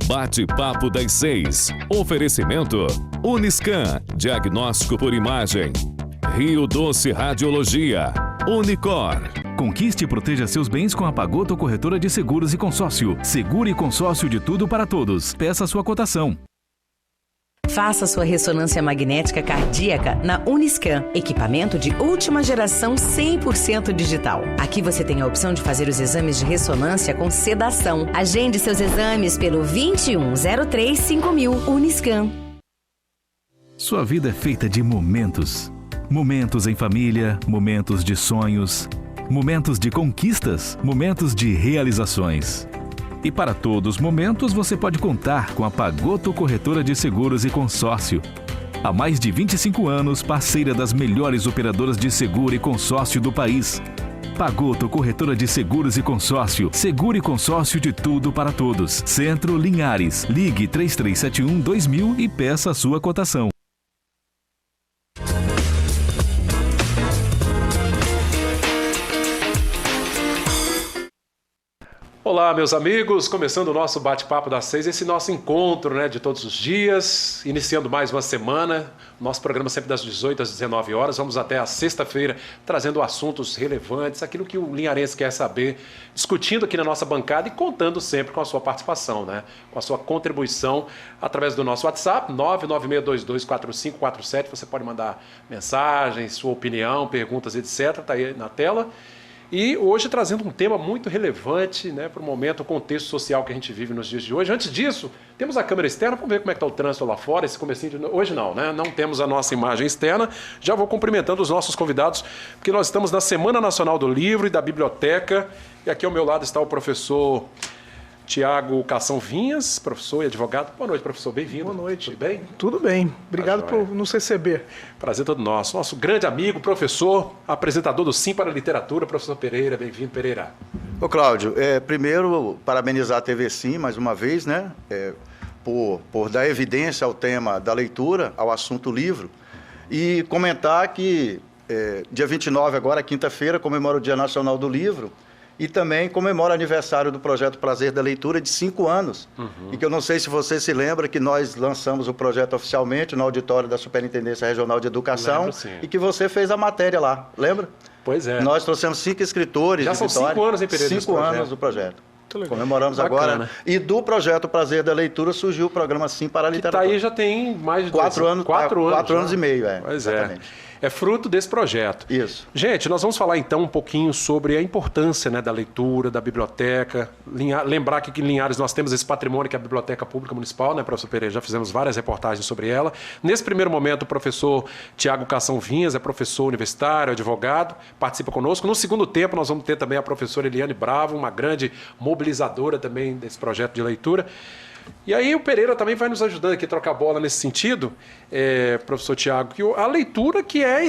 Bate-papo das 6. Oferecimento Uniscan, diagnóstico por imagem. Rio Doce Radiologia. Unicor. Conquiste e proteja seus bens com a Pagoto Corretora de Seguros e Consórcio. Seguro e consórcio de tudo para todos. Peça sua cotação. Faça sua ressonância magnética cardíaca na Uniscan, equipamento de última geração 100% digital. Aqui você tem a opção de fazer os exames de ressonância com sedação. Agende seus exames pelo 2103-5000 Uniscan. Sua vida é feita de momentos. Momentos em família, momentos de sonhos, momentos de conquistas, momentos de realizações. E para todos os momentos você pode contar com a Pagoto Corretora de Seguros e Consórcio. Há mais de 25 anos, parceira das melhores operadoras de seguro e consórcio do país. Pagoto Corretora de Seguros e Consórcio. Seguro e consórcio de tudo para todos. Centro Linhares. Ligue 3371-2000 e peça a sua cotação. Olá, meus amigos, começando o nosso bate-papo das 6, esse nosso encontro, né, de todos os dias, iniciando mais uma semana, nosso programa sempre das 18 às 19 horas, vamos até a sexta-feira trazendo assuntos relevantes, aquilo que o linharense quer saber, discutindo aqui na nossa bancada e contando sempre com a sua participação, né, com a sua contribuição através do nosso WhatsApp, 996224547, você pode mandar mensagens, sua opinião, perguntas, etc, tá aí na tela. E hoje trazendo um tema muito relevante, né, para o momento, o contexto social que a gente vive nos dias de hoje. Antes disso, temos a câmera externa, vamos ver como é que está o trânsito lá fora, esse comecinho de... Hoje não, né? Não temos a nossa imagem externa. Já vou cumprimentando os nossos convidados, porque nós estamos na Semana Nacional do Livro e da Biblioteca. E aqui ao meu lado está o professor Tiago Cação Vinhas, professor e advogado. Boa noite, professor. Bem-vindo. Boa noite. Tudo bem? Tudo bem. Obrigado por nos receber. Prazer todo nosso. Nosso grande amigo, professor, apresentador do Sim para a Literatura, professor Pereira. Bem-vindo, Pereira. Ô, Cláudio, primeiro, parabenizar a TV Sim, mais uma vez, né? Por dar evidência ao tema da leitura, ao assunto livro. E comentar que dia 29, agora, quinta-feira, comemora o Dia Nacional do Livro. E também comemora o aniversário do projeto Prazer da Leitura de 5 anos. E que eu não sei se você se lembra que nós lançamos o projeto oficialmente no auditório da Superintendência Regional de Educação. Lembro, sim. E que você fez a matéria lá, lembra? Pois é. Nós trouxemos 5 escritores Já de são Vitória. 5 anos em Pereira 5 anos do projeto. Comemoramos Bacana. agora. E do projeto Prazer da Leitura surgiu o programa Sim para a Literatura. Que tá aí já tem mais de 4 anos. 4 anos. 4 anos e meio, Pois exatamente. É fruto desse projeto. Isso. Gente, nós vamos falar então um pouquinho sobre a importância, né, da leitura, da biblioteca. Lembrar que aqui em Linhares nós temos esse patrimônio que é a Biblioteca Pública Municipal, né, professor Pereira? Já fizemos várias reportagens sobre ela. Nesse primeiro momento, o professor Tiago Cação Vinhas é professor universitário, advogado, participa conosco. No segundo tempo, nós vamos ter também a professora Eliane Bravo, uma grande mobilizadora também desse projeto de leitura. E aí o Pereira também vai nos ajudando aqui a trocar bola nesse sentido, professor Tiago, que a leitura que é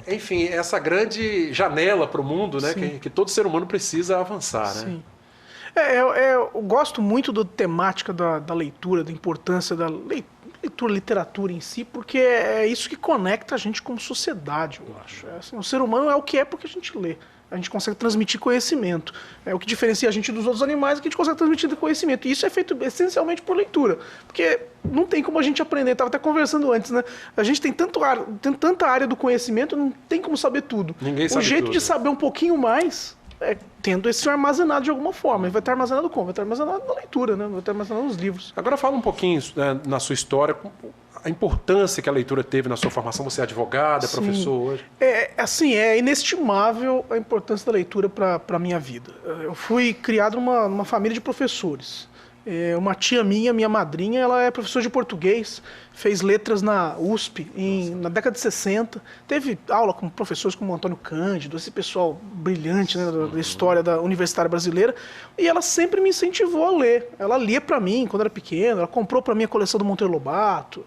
enfim, essa grande janela para o mundo, né, que todo ser humano precisa avançar, né? Sim. Eu gosto muito da temática da leitura, da importância da leitura, literatura em si, porque é isso que conecta a gente como sociedade, eu acho. O ser humano é o que é porque a gente lê. A gente consegue transmitir conhecimento. É o que diferencia a gente dos outros animais, é que a gente consegue transmitir conhecimento. E isso é feito essencialmente por leitura. Porque não tem como a gente aprender. Estava até conversando antes, né? A gente tem tanta área do conhecimento, não tem como saber tudo. Ninguém sabe tudo. O jeito tudo. de saber um pouquinho mais tendo esse armazenado de alguma forma. Ele vai estar armazenado como? Vai estar armazenado na leitura, né? Vai estar armazenado nos livros. Agora fala um pouquinho, né, na sua história, a importância que a leitura teve na sua formação. Você é advogado, é professor hoje? É inestimável a importância da leitura para a minha vida. Eu fui criado numa família de professores. Uma tia minha madrinha, ela é professora de português, fez letras na USP na década de 60. Teve aula com professores como Antônio Cândido, esse pessoal brilhante, né, da história da universitária brasileira. E ela sempre me incentivou a ler. Ela lia para mim quando era pequena, ela comprou para mim a coleção do Monteiro Lobato.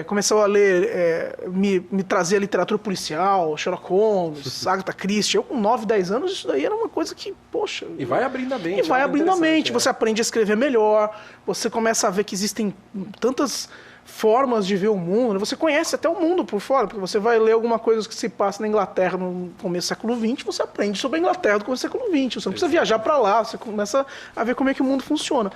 Começou a ler, me trazia literatura policial, Sherlock Holmes, Agatha Christie. Eu com 9, 10 anos, isso daí era uma coisa que, poxa... E vai abrindo a mente. E vai abrindo a mente, você aprende a escrever melhor, você começa a ver que existem tantas formas de ver o mundo, você conhece até o mundo por fora, porque você vai ler alguma coisa que se passa na Inglaterra no começo do século XX, você aprende sobre a Inglaterra do começo do século XX, você não precisa viajar para lá, você começa a ver como é que o mundo funciona.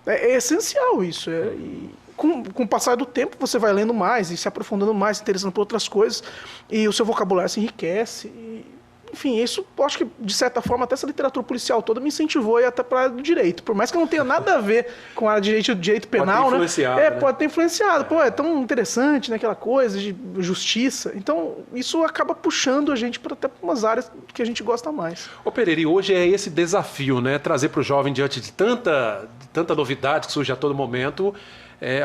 É essencial isso. E com o passar do tempo, você vai lendo mais e se aprofundando mais, se interessando por outras coisas, e o seu vocabulário se enriquece. Enfim, isso, eu acho que, de certa forma, até essa literatura policial toda me incentivou a ir até para a área do direito. Por mais que não tenha nada a ver com a área de direito penal, pode ter influenciado, né? Pode ter influenciado. Pô, é tão interessante, né, aquela coisa de justiça. Então, isso acaba puxando a gente para até umas áreas que a gente gosta mais. Ô Pereira, e hoje é esse desafio, né? Trazer para o jovem, diante de tanta novidade que surge a todo momento,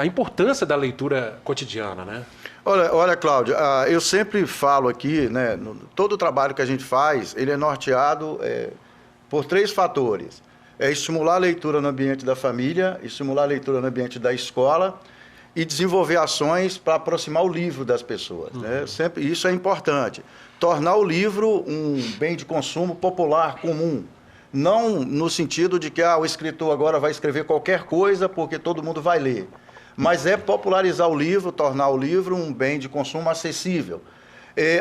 a importância da leitura cotidiana, né? Olha, Cláudio, eu sempre falo aqui, né, todo o trabalho que a gente faz, ele é norteado por 3 fatores. É estimular a leitura no ambiente da família, estimular a leitura no ambiente da escola e desenvolver ações para aproximar o livro das pessoas. Né? Isso é importante. Tornar o livro um bem de consumo popular, comum. Não no sentido de que o escritor agora vai escrever qualquer coisa porque todo mundo vai ler. Mas é popularizar o livro, tornar o livro um bem de consumo acessível.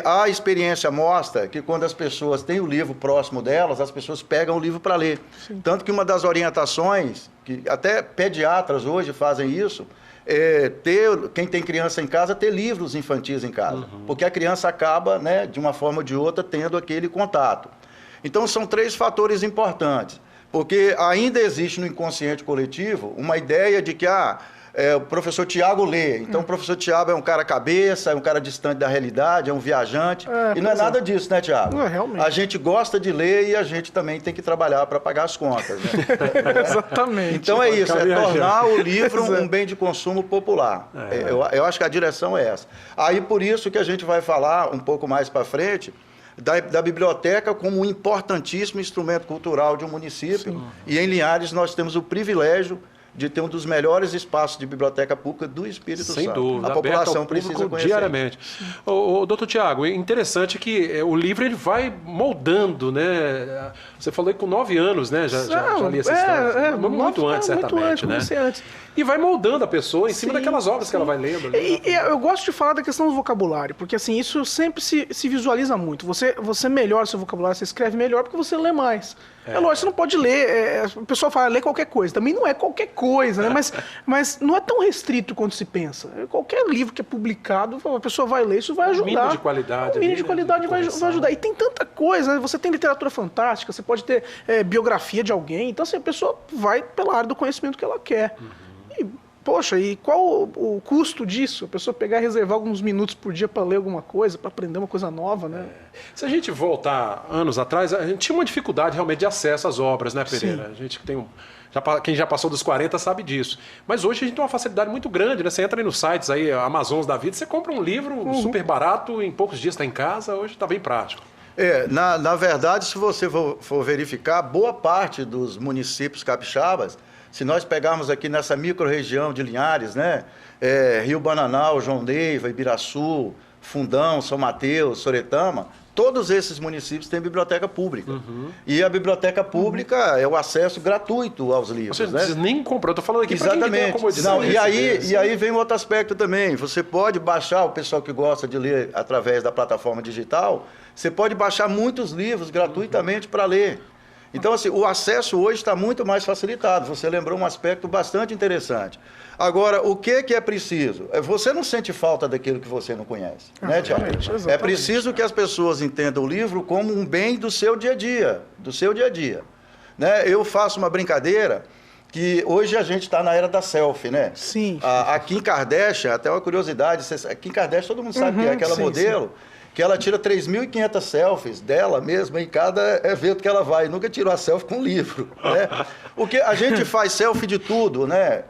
A experiência mostra que quando as pessoas têm o livro próximo delas, as pessoas pegam o livro para ler. Sim. Tanto que uma das orientações, que até pediatras hoje fazem isso, quem tem criança em casa, ter livros infantis em casa. Porque a criança acaba, né, de uma forma ou de outra, tendo aquele contato. Então, são 3 fatores importantes. Porque ainda existe no inconsciente coletivo uma ideia de que o professor Tiago lê. Então, o professor Tiago é um cara cabeça, é um cara distante da realidade, é um viajante. E não é nada disso, né, Tiago? Não, realmente. A gente gosta de ler e a gente também tem que trabalhar para pagar as contas. Né? Exatamente. Então, é isso, tornar o livro um bem de consumo popular. Eu acho que a direção é essa. Aí, por isso que a gente vai falar um pouco mais para frente da biblioteca como um importantíssimo instrumento cultural de um município. Sim. E em Linhares nós temos o privilégio de ter um dos melhores espaços de biblioteca pública do Espírito Santo. Sem dúvida, a população precisa conhecer. Diariamente. O doutor Tiago, é interessante que o livro ele vai moldando, né? Você falou aí com 9 anos, né? Já li essa história. Muito antes, certamente, né? Antes. E vai moldando a pessoa em cima daquelas obras que ela vai lendo. E eu gosto de falar da questão do vocabulário, porque assim, isso sempre se visualiza muito. Você melhora o seu vocabulário, você escreve melhor porque você lê mais. É lógico, você não pode ler, o pessoal fala, lê qualquer coisa. Também não é qualquer coisa, né? Mas não é tão restrito quanto se pensa. Qualquer livro que é publicado, a pessoa vai ler, isso vai ajudar. Mínimo de qualidade. Mínimo de qualidade vai ajudar. E tem tanta coisa, né? Você tem literatura fantástica, você pode ter biografia de alguém. Então, assim, a pessoa vai pela área do conhecimento que ela quer. E, poxa, e qual o custo disso? A pessoa pegar e reservar alguns minutos por dia para ler alguma coisa, para aprender uma coisa nova, né? Se a gente voltar anos atrás, a gente tinha uma dificuldade realmente de acesso às obras, né, Pereira? Sim. A gente tem quem já passou dos 40 sabe disso. Mas hoje a gente tem uma facilidade muito grande, né? Você entra aí nos sites aí, Amazons da vida, você compra um livro super barato, em poucos dias está em casa, hoje está bem prático. Na verdade, se você for verificar, boa parte dos municípios capixabas, se nós pegarmos aqui nessa micro-região de Linhares, né? Rio Bananal, João Neiva, Ibiraçu, Fundão, São Mateus, Soretama, todos esses municípios têm biblioteca pública. E a biblioteca pública é o acesso gratuito aos livros. Você não precisa nem comprar, eu estou falando aqui para quem tem a comodidade. Não, e aí vem outro aspecto também. Você pode baixar, o pessoal que gosta de ler através da plataforma digital, você pode baixar muitos livros gratuitamente para ler. Então, assim, o acesso hoje está muito mais facilitado. Você lembrou um aspecto bastante interessante. Agora, o que é preciso? Você não sente falta daquilo que você não conhece, né, Tiago? É preciso que as pessoas entendam o livro como um bem do seu dia a dia, Né? Eu faço uma brincadeira que hoje a gente está na era da selfie, né? Sim. A Kim Kardashian, até uma curiosidade, a Kim Kardashian todo mundo sabe que é aquela modelo... Sim. Que ela tira 3.500 selfies dela mesma em cada evento que ela vai. Nunca tirou a selfie com um livro, né? Porque a gente faz selfie de tudo, né?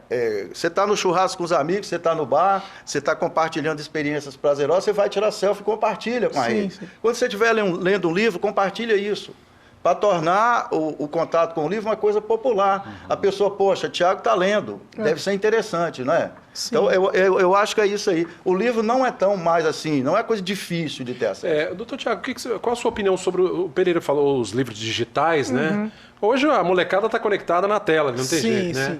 Você está no churrasco com os amigos, você está no bar, você está compartilhando experiências prazerosas, você vai tirar selfie e compartilha com a rede. Quando você estiver lendo um livro, compartilha isso. Para tornar o contato com o livro uma coisa popular. A pessoa, poxa, Tiago está lendo, deve ser interessante, não é? Sim. Então, eu acho que é isso aí. O livro não é tão mais assim, não é coisa difícil de ter acesso. Doutor Tiago, qual a sua opinião sobre o Pereira falou os livros digitais, né? Hoje a molecada está conectada na tela, não tem jeito, né?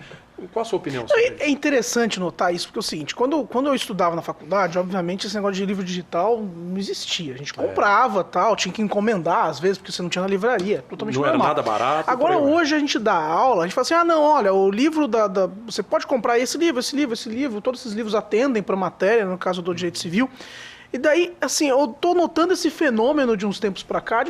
Qual a sua opinião sobre isso? É interessante notar isso, porque é o seguinte, quando eu estudava na faculdade, obviamente esse negócio de livro digital não existia. A gente comprava, tal, tinha que encomendar às vezes, porque você não tinha na livraria. Totalmente Não era normal. nada barato. Agora hoje a gente dá aula, a gente fala assim, não, olha, o livro você pode comprar esse livro, todos esses livros atendem para matéria, no caso do direito civil. E daí, assim, eu tô notando esse fenômeno de uns tempos pra cá,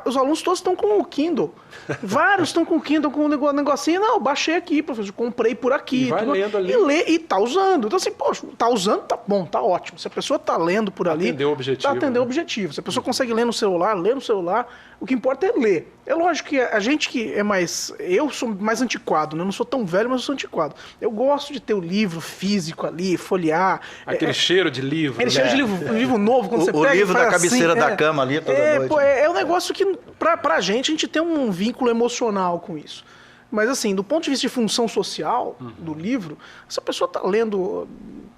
os alunos todos estão com o Kindle. Vários estão com o Kindle, com um negocinho, não, baixei aqui, professor, comprei por aqui. E vai lendo ali. E lê, e tá usando. Então, assim, poxa, tá usando, tá bom, tá ótimo. Se a pessoa tá lendo por ali... Atendeu o objetivo. Tá atendendo o objetivo. Se a pessoa consegue ler no celular, lê no celular, o que importa é ler. É lógico que a gente que é mais... Eu sou mais antiquado, né? Eu não sou tão velho, mas eu sou antiquado. Eu gosto de ter o livro físico ali, folhear. Aquele cheiro de livro. Aquele cheiro de livro novo, quando você pega O livro e faz da cabeceira assim, da cama ali toda noite. É um negócio que, pra gente tem um vínculo emocional com isso. Mas assim, do ponto de vista de função social do livro, se a pessoa está lendo,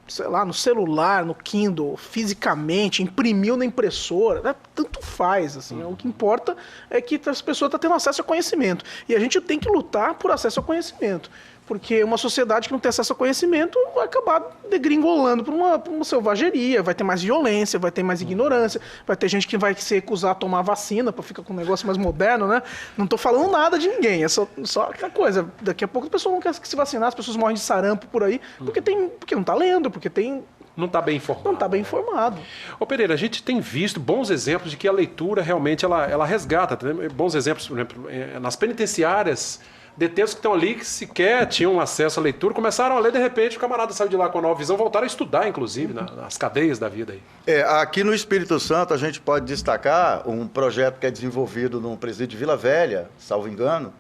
sei lá, no celular, no Kindle, fisicamente, imprimiu na impressora, né? Tanto faz, assim. O que importa é que essa pessoa está tendo acesso ao conhecimento. E a gente tem que lutar por acesso ao conhecimento. Porque uma sociedade que não tem acesso ao conhecimento vai acabar degringolando para uma selvageria, vai ter mais violência, vai ter mais ignorância, vai ter gente que vai se recusar a tomar vacina para ficar com um negócio mais moderno, né? Não estou falando nada de ninguém, é só aquela coisa. Daqui a pouco a pessoa não quer se vacinar, as pessoas morrem de sarampo por aí, porque não está lendo, porque tem... Não está bem informado. Não está bem informado. Ô Pereira, a gente tem visto bons exemplos de que a leitura realmente ela resgata. Bons exemplos, por exemplo, nas penitenciárias, detentos que estão ali, que sequer tinham acesso à leitura, começaram a ler, de repente o camarada saiu de lá com a nova visão, voltaram a estudar, inclusive, nas cadeias da vida aí. Aqui no Espírito Santo a gente pode destacar um projeto que é desenvolvido no presídio de Vila Velha, salvo engano,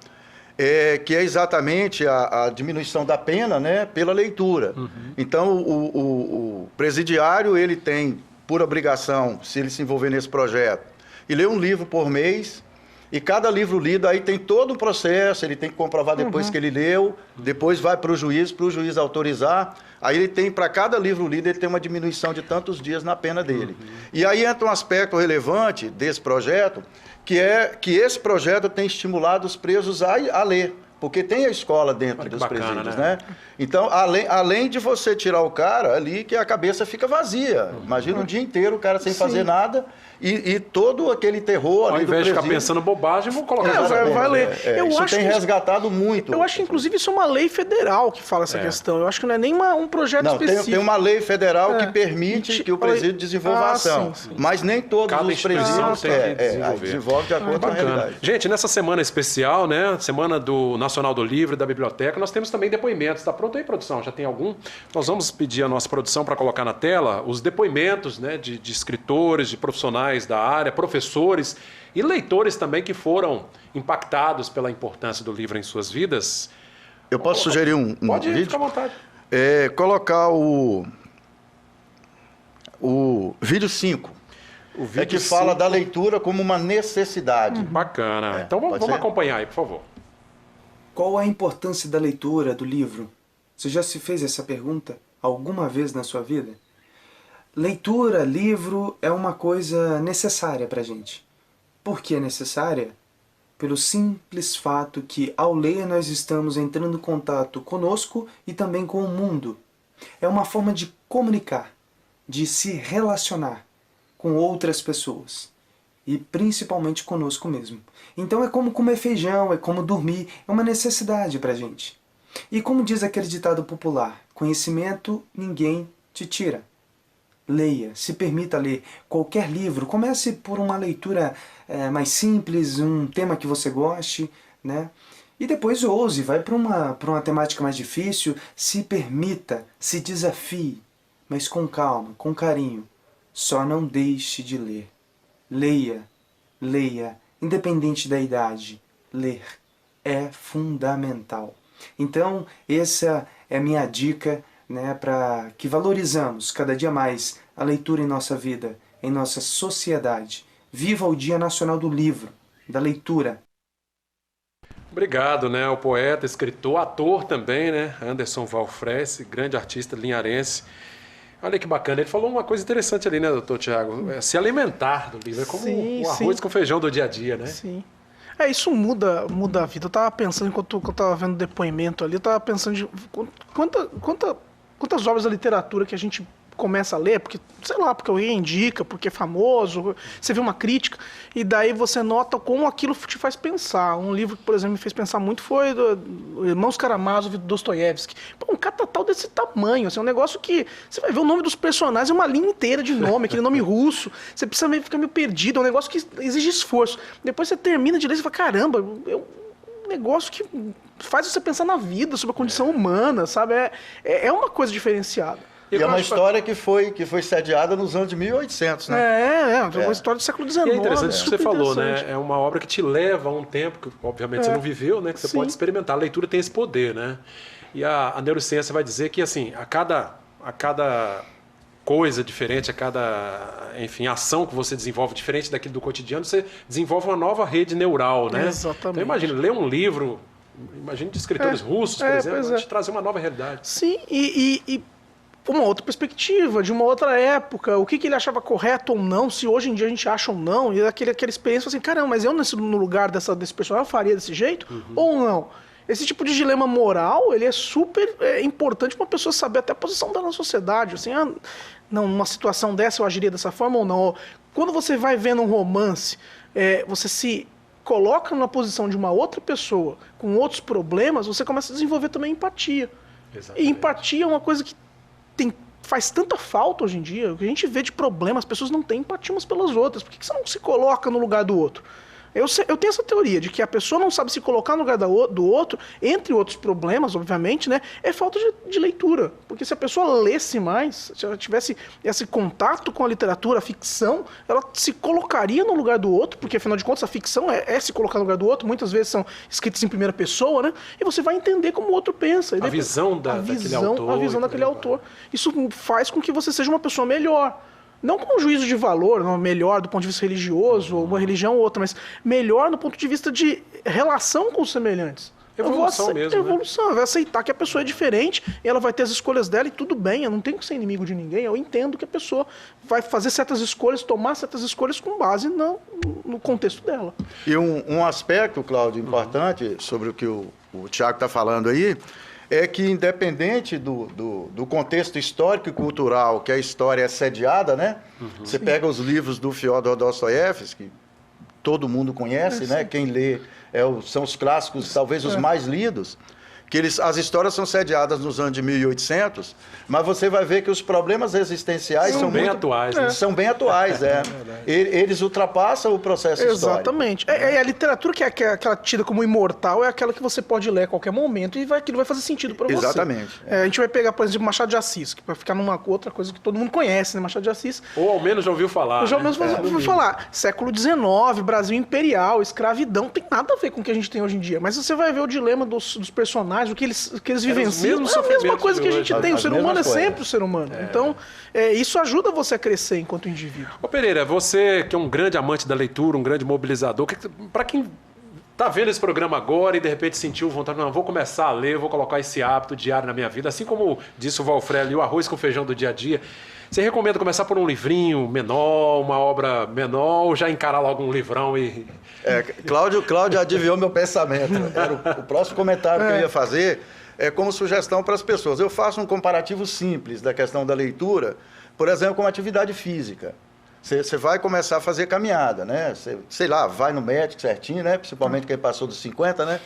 que é exatamente a diminuição da pena, né, pela leitura. Então o presidiário ele tem por obrigação, se ele se envolver nesse projeto, e ler um livro por mês. E cada livro lido aí tem todo um processo, ele tem que comprovar depois que ele leu, depois vai para o juiz autorizar. Aí ele tem, para cada livro lido, ele tem uma diminuição de tantos dias na pena dele. E aí entra um aspecto relevante desse projeto, que é que esse projeto tem estimulado os presos a ler. Porque tem a escola dentro dos presídios, né? Então, além de você tirar o cara ali, que a cabeça fica vazia. Imagina o dia inteiro o cara sem fazer nada e todo aquele terror ali do presídio. Ao invés de ficar pensando bobagem, vamos colocar vai ler. Isso tem resgatado muito. Eu acho que, inclusive, isso é uma lei federal que fala essa questão. Eu acho que não é nem um projeto específico. Tem uma lei federal que permite que o presídio desenvolva a ação. Sim. Mas nem todos os presídios desenvolvem de acordo com a realidade. Gente, nessa semana especial, né? Semana do Nacional do Livro e da Biblioteca, nós temos também depoimentos. Está pronto aí, produção? Já tem algum? Nós vamos pedir a nossa produção para colocar na tela os depoimentos, né, de escritores, de profissionais da área, professores e leitores também que foram impactados pela importância do livro em suas vidas. Eu posso sugerir um Pode vídeo? Fica à vontade. Colocar o vídeo 5. O vídeo que fala da leitura como uma necessidade. Bacana. Então vamos acompanhar aí, por favor. Qual a importância da leitura, do livro? Você já se fez essa pergunta alguma vez na sua vida? Leitura, livro, é uma coisa necessária para a gente. Por que é necessária? Pelo simples fato que, ao ler, nós estamos entrando em contato conosco e também com o mundo. É uma forma de comunicar, de se relacionar com outras pessoas. E principalmente conosco mesmo. Então é como comer feijão, é como dormir, é uma necessidade para a gente. E como diz aquele ditado popular, conhecimento ninguém te tira. Leia, se permita ler qualquer livro, comece por uma leitura mais simples, um tema que você goste, né? E depois ouse, vai para uma temática mais difícil, se permita, se desafie, mas com calma, com carinho. Só não deixe de ler. Leia, leia, independente da idade. Ler é fundamental. Então, essa é a minha dica, né, para que valorizamos cada dia mais a leitura em nossa vida, em nossa sociedade. Viva o Dia Nacional do Livro, da leitura. Obrigado, né, o poeta, escritor, ator também, né, Anderson Valfresse, grande artista linharense. Olha que bacana, ele falou uma coisa interessante ali, né, doutor Tiago? Se alimentar do livro, é como o arroz com feijão do dia a dia, né? Sim. Isso muda a vida. Eu tava pensando, enquanto eu tava vendo o depoimento ali, eu tava pensando de quantas obras da literatura que a gente começa a ler, porque, sei lá, porque alguém indica, porque é famoso, você vê uma crítica, e daí você nota como aquilo te faz pensar. Um livro que, por exemplo, me fez pensar muito foi do Irmãos Karamazov, do Dostoiévski. Um catatal desse tamanho, assim, um negócio que você vai ver o nome dos personagens, é uma linha inteira de nome, aquele nome russo, você precisa ficar meio perdido, é um negócio que exige esforço. Depois você termina de ler e fala, caramba, é um negócio que faz você pensar na vida, sobre a condição humana, sabe? É uma coisa diferenciada. E é uma história que foi sediada nos anos de 1800, né? Uma história do século XIX. E é interessante isso que você falou, né? É uma obra que te leva a um tempo que, obviamente, você não viveu, né? Que você pode experimentar. A leitura tem esse poder, né? E a neurociência vai dizer que, assim, a cada coisa diferente, a cada, enfim, ação que você desenvolve diferente daquilo do cotidiano, você desenvolve uma nova rede neural, né? Exatamente. Então, imagina, ler um livro, imagine de escritores russos, por exemplo, te trazer uma nova realidade. Sim, e uma outra perspectiva, de uma outra época, o que ele achava correto ou não, se hoje em dia a gente acha ou não, e aquela experiência assim, caramba, mas eu no lugar desse personagem eu faria desse jeito ou não? Esse tipo de dilema moral, ele é super importante para uma pessoa saber até a posição dela na sociedade, assim, não, numa situação dessa eu agiria dessa forma ou não. Quando você vai vendo um romance, você se coloca na posição de uma outra pessoa com outros problemas, você começa a desenvolver também empatia. Exatamente. E empatia é uma coisa que faz tanta falta hoje em dia. O que a gente vê de problemas, as pessoas não têm empatia umas pelas outras. Por que você não se coloca no lugar do outro? Eu tenho essa teoria de que a pessoa não sabe se colocar no lugar do outro, entre outros problemas, obviamente, né? É falta de leitura. Porque se a pessoa lesse mais, se ela tivesse esse contato com a literatura, a ficção, ela se colocaria no lugar do outro, porque afinal de contas a ficção é se colocar no lugar do outro, muitas vezes são escritas em primeira pessoa, né? E você vai entender como o outro pensa. A visão daquele autor. A visão daquele autor. Isso faz com que você seja uma pessoa melhor. Não com um juízo de valor, não, melhor do ponto de vista religioso, ou uma religião ou outra, mas melhor do ponto de vista de relação com os semelhantes. Evolução mesmo. Evolução, vai aceitar que a pessoa é diferente, e ela vai ter as escolhas dela e tudo bem, eu não tenho que ser inimigo de ninguém, eu entendo que a pessoa vai fazer certas escolhas, tomar certas escolhas com base no contexto dela. E um aspecto, Cláudio, importante sobre o que o Tiago está falando aí, é que independente do contexto histórico e cultural que a história é sediada, né? Você pega os livros do Fyodor Dostoiévski, que todo mundo conhece, né? Quem lê são os clássicos, talvez os mais lidos, que as histórias são sediadas nos anos de 1800, mas você vai ver que os problemas existenciais são bem atuais, né? São bem atuais, Eles ultrapassam o processo histórico. Exatamente. A literatura que é aquela tida como imortal é aquela que você pode ler a qualquer momento e aquilo vai fazer sentido para você. Exatamente. A gente vai pegar, por exemplo, Machado de Assis, que vai ficar numa outra coisa que todo mundo conhece, né? Machado de Assis. Ou ao menos já ouviu falar. Já ao menos ouviu falar. Século XIX, Brasil imperial, escravidão, tem nada a ver com o que a gente tem hoje em dia. Mas você vai ver o dilema dos personagens, o que eles vivenciam. É a mesma coisa que a gente tem. O ser humano é sempre o ser humano. Então, isso ajuda você a crescer enquanto indivíduo. Ô Pereira, você que é um grande amante da leitura, um grande mobilizador, para quem está vendo esse programa agora e de repente sentiu vontade, não, vou começar a ler, vou colocar esse hábito diário na minha vida, assim como disse o Valfrélio, o arroz com feijão do dia a dia, você recomenda começar por um livrinho menor, uma obra menor, ou já encarar logo um livrão e... Cláudio adivinhou meu pensamento. Era o próximo comentário que eu ia fazer como sugestão para as pessoas. Eu faço um comparativo simples da questão da leitura, por exemplo, com atividade física. Você vai começar a fazer caminhada, né? Sei lá, vai no médico certinho, né? Principalmente quem passou dos 50, né?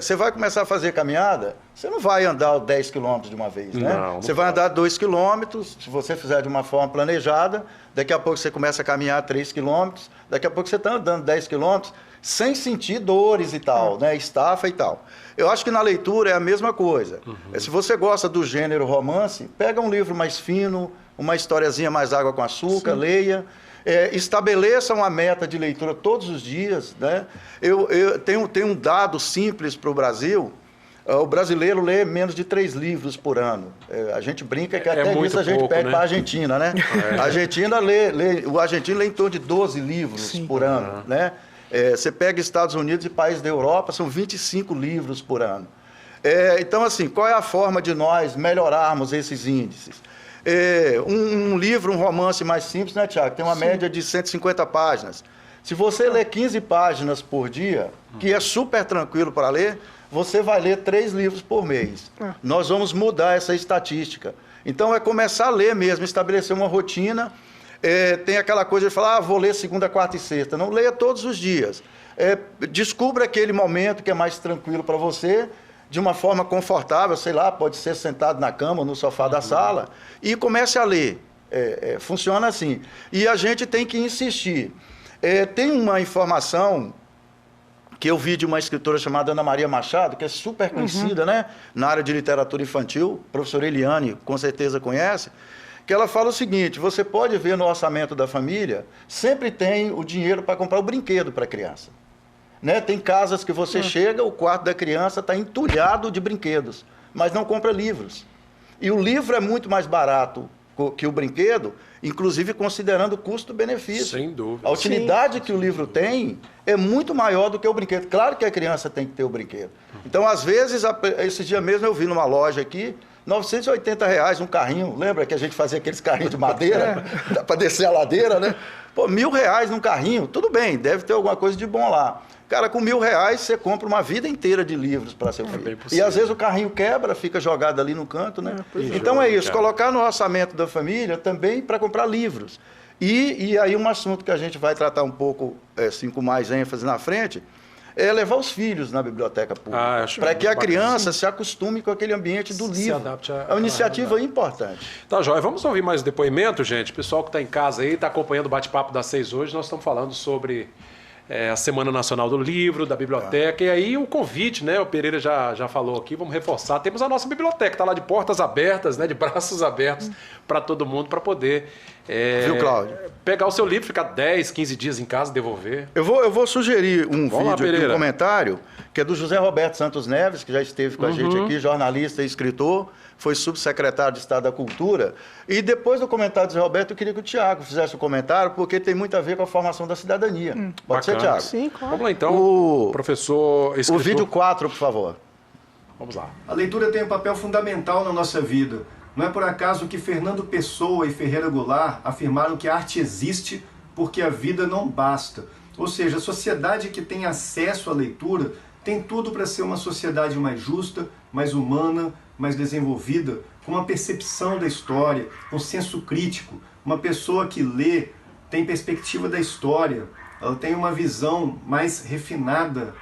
Você vai começar a fazer caminhada, você não vai andar 10 quilômetros de uma vez, né? Você vai andar 2 quilômetros, se você fizer de uma forma planejada, daqui a pouco você começa a caminhar 3 quilômetros, daqui a pouco você está andando 10 quilômetros, sem sentir dores e tal, né? Estafa e tal. Eu acho que na leitura é a mesma coisa. Se você gosta do gênero romance, pega um livro mais fino, uma historiazinha mais água com açúcar, leia. Estabeleça uma meta de leitura todos os dias, né? Eu tenho um dado simples para o Brasil. O brasileiro lê menos de 3 livros por ano. A gente brinca que até isso a gente pede, né? Para a Argentina, né? A Argentina o argentino lê em torno de 12 livros por ano, né? Você pega Estados Unidos e países da Europa, são 25 livros por ano. Então, assim, qual é a forma de nós melhorarmos esses índices? Um livro, um romance mais simples, né, Tiago? Tem uma média de 150 páginas. Se você ler 15 páginas por dia, que é super tranquilo para ler, você vai ler 3 livros por mês. Nós vamos mudar essa estatística. Então, é começar a ler mesmo, estabelecer uma rotina. Tem aquela coisa de falar, vou ler segunda, quarta e sexta. Não leia todos os dias. Descubra aquele momento que é mais tranquilo para você, de uma forma confortável, sei lá, pode ser sentado na cama ou no sofá da sala, e comece a ler. Funciona assim. E a gente tem que insistir. Tem uma informação que eu vi de uma escritora chamada Ana Maria Machado, que é super conhecida, né, na área de literatura infantil, professora Eliane com certeza conhece, que ela fala o seguinte: você pode ver no orçamento da família, sempre tem o dinheiro para comprar o brinquedo para a criança. Né? Tem casas que você chega, o quarto da criança está entulhado de brinquedos, mas não compra livros. E o livro é muito mais barato que o brinquedo, inclusive considerando o custo-benefício. Sem dúvida. A utilidade que o livro tem é muito maior do que o brinquedo. Claro que a criança tem que ter o brinquedo. Então, às vezes, esse dia mesmo eu vi numa loja aqui, R$980 um carrinho. Lembra que a gente fazia aqueles carrinhos de madeira para descer a ladeira, né? Pô, R$1.000 num carrinho, tudo bem, deve ter alguma coisa de bom lá. Cara, com R$1.000 você compra uma vida inteira de livros para seu filho. E às vezes o carrinho quebra, fica jogado ali no canto, né? Então é isso, colocar no orçamento da família também para comprar livros. E aí um assunto que a gente vai tratar um pouco, assim, com mais ênfase na frente, é levar os filhos na biblioteca pública, para que a criança se acostume com aquele ambiente do livro. Adapte É uma iniciativa importante. Tá, joia. Vamos ouvir mais depoimento, gente? O pessoal que está em casa aí, está acompanhando o bate-papo das 6 hoje, nós estamos falando sobre a Semana Nacional do Livro, da Biblioteca, e aí o convite, né? O Pereira já falou aqui, vamos reforçar. Temos a nossa biblioteca, está lá de portas abertas, né? De braços abertos para todo mundo, para poder Viu, Cláudio? Pegar o seu livro, ficar 10, 15 dias em casa, devolver. Eu vou sugerir um Vamos vídeo lá, aqui, um comentário, que é do José Roberto Santos Neves, que já esteve com a gente aqui, jornalista e escritor, foi subsecretário de Estado da Cultura. E depois do comentário do José Roberto, eu queria que o Tiago fizesse o comentário, porque tem muito a ver com a formação da cidadania. Pode ser, Tiago? Sim, claro. Vamos lá, então, professor escritor. O vídeo 4, por favor. Vamos lá. A leitura tem um papel fundamental na nossa vida. Não é por acaso que Fernando Pessoa e Ferreira Goulart afirmaram que a arte existe porque a vida não basta. Ou seja, a sociedade que tem acesso à leitura tem tudo para ser uma sociedade mais justa, mais humana, mais desenvolvida, com uma percepção da história, um senso crítico. Uma pessoa que lê tem perspectiva da história, ela tem uma visão mais refinada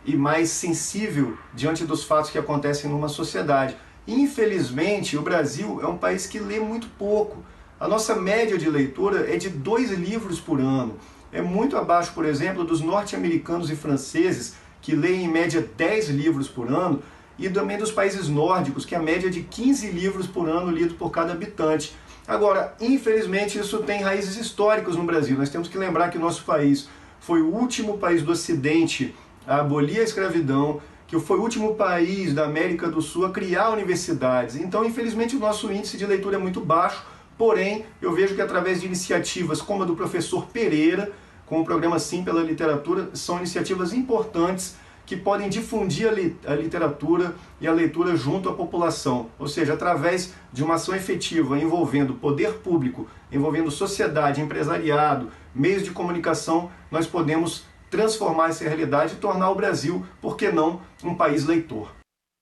e mais sensível diante dos fatos que acontecem numa sociedade. Infelizmente, o Brasil é um país que lê muito pouco. A nossa média de leitura é de 2 livros por ano. É muito abaixo, por exemplo, dos norte-americanos e franceses, que leem em média 10 livros por ano, e também dos países nórdicos, que a média é de 15 livros por ano lidos por cada habitante. Agora, infelizmente, isso tem raízes históricas no Brasil. Nós temos que lembrar que o nosso país foi o último país do Ocidente a abolir a escravidão, que foi o último país da América do Sul a criar universidades. Então, infelizmente, o nosso índice de leitura é muito baixo, porém, eu vejo que através de iniciativas como a do professor Pereira, com o programa Sim pela Literatura, são iniciativas importantes que podem difundir a literatura e a leitura junto à população. Ou seja, através de uma ação efetiva envolvendo poder público, envolvendo sociedade, empresariado, meios de comunicação, nós podemos transformar essa realidade e tornar o Brasil, por que não, um país leitor.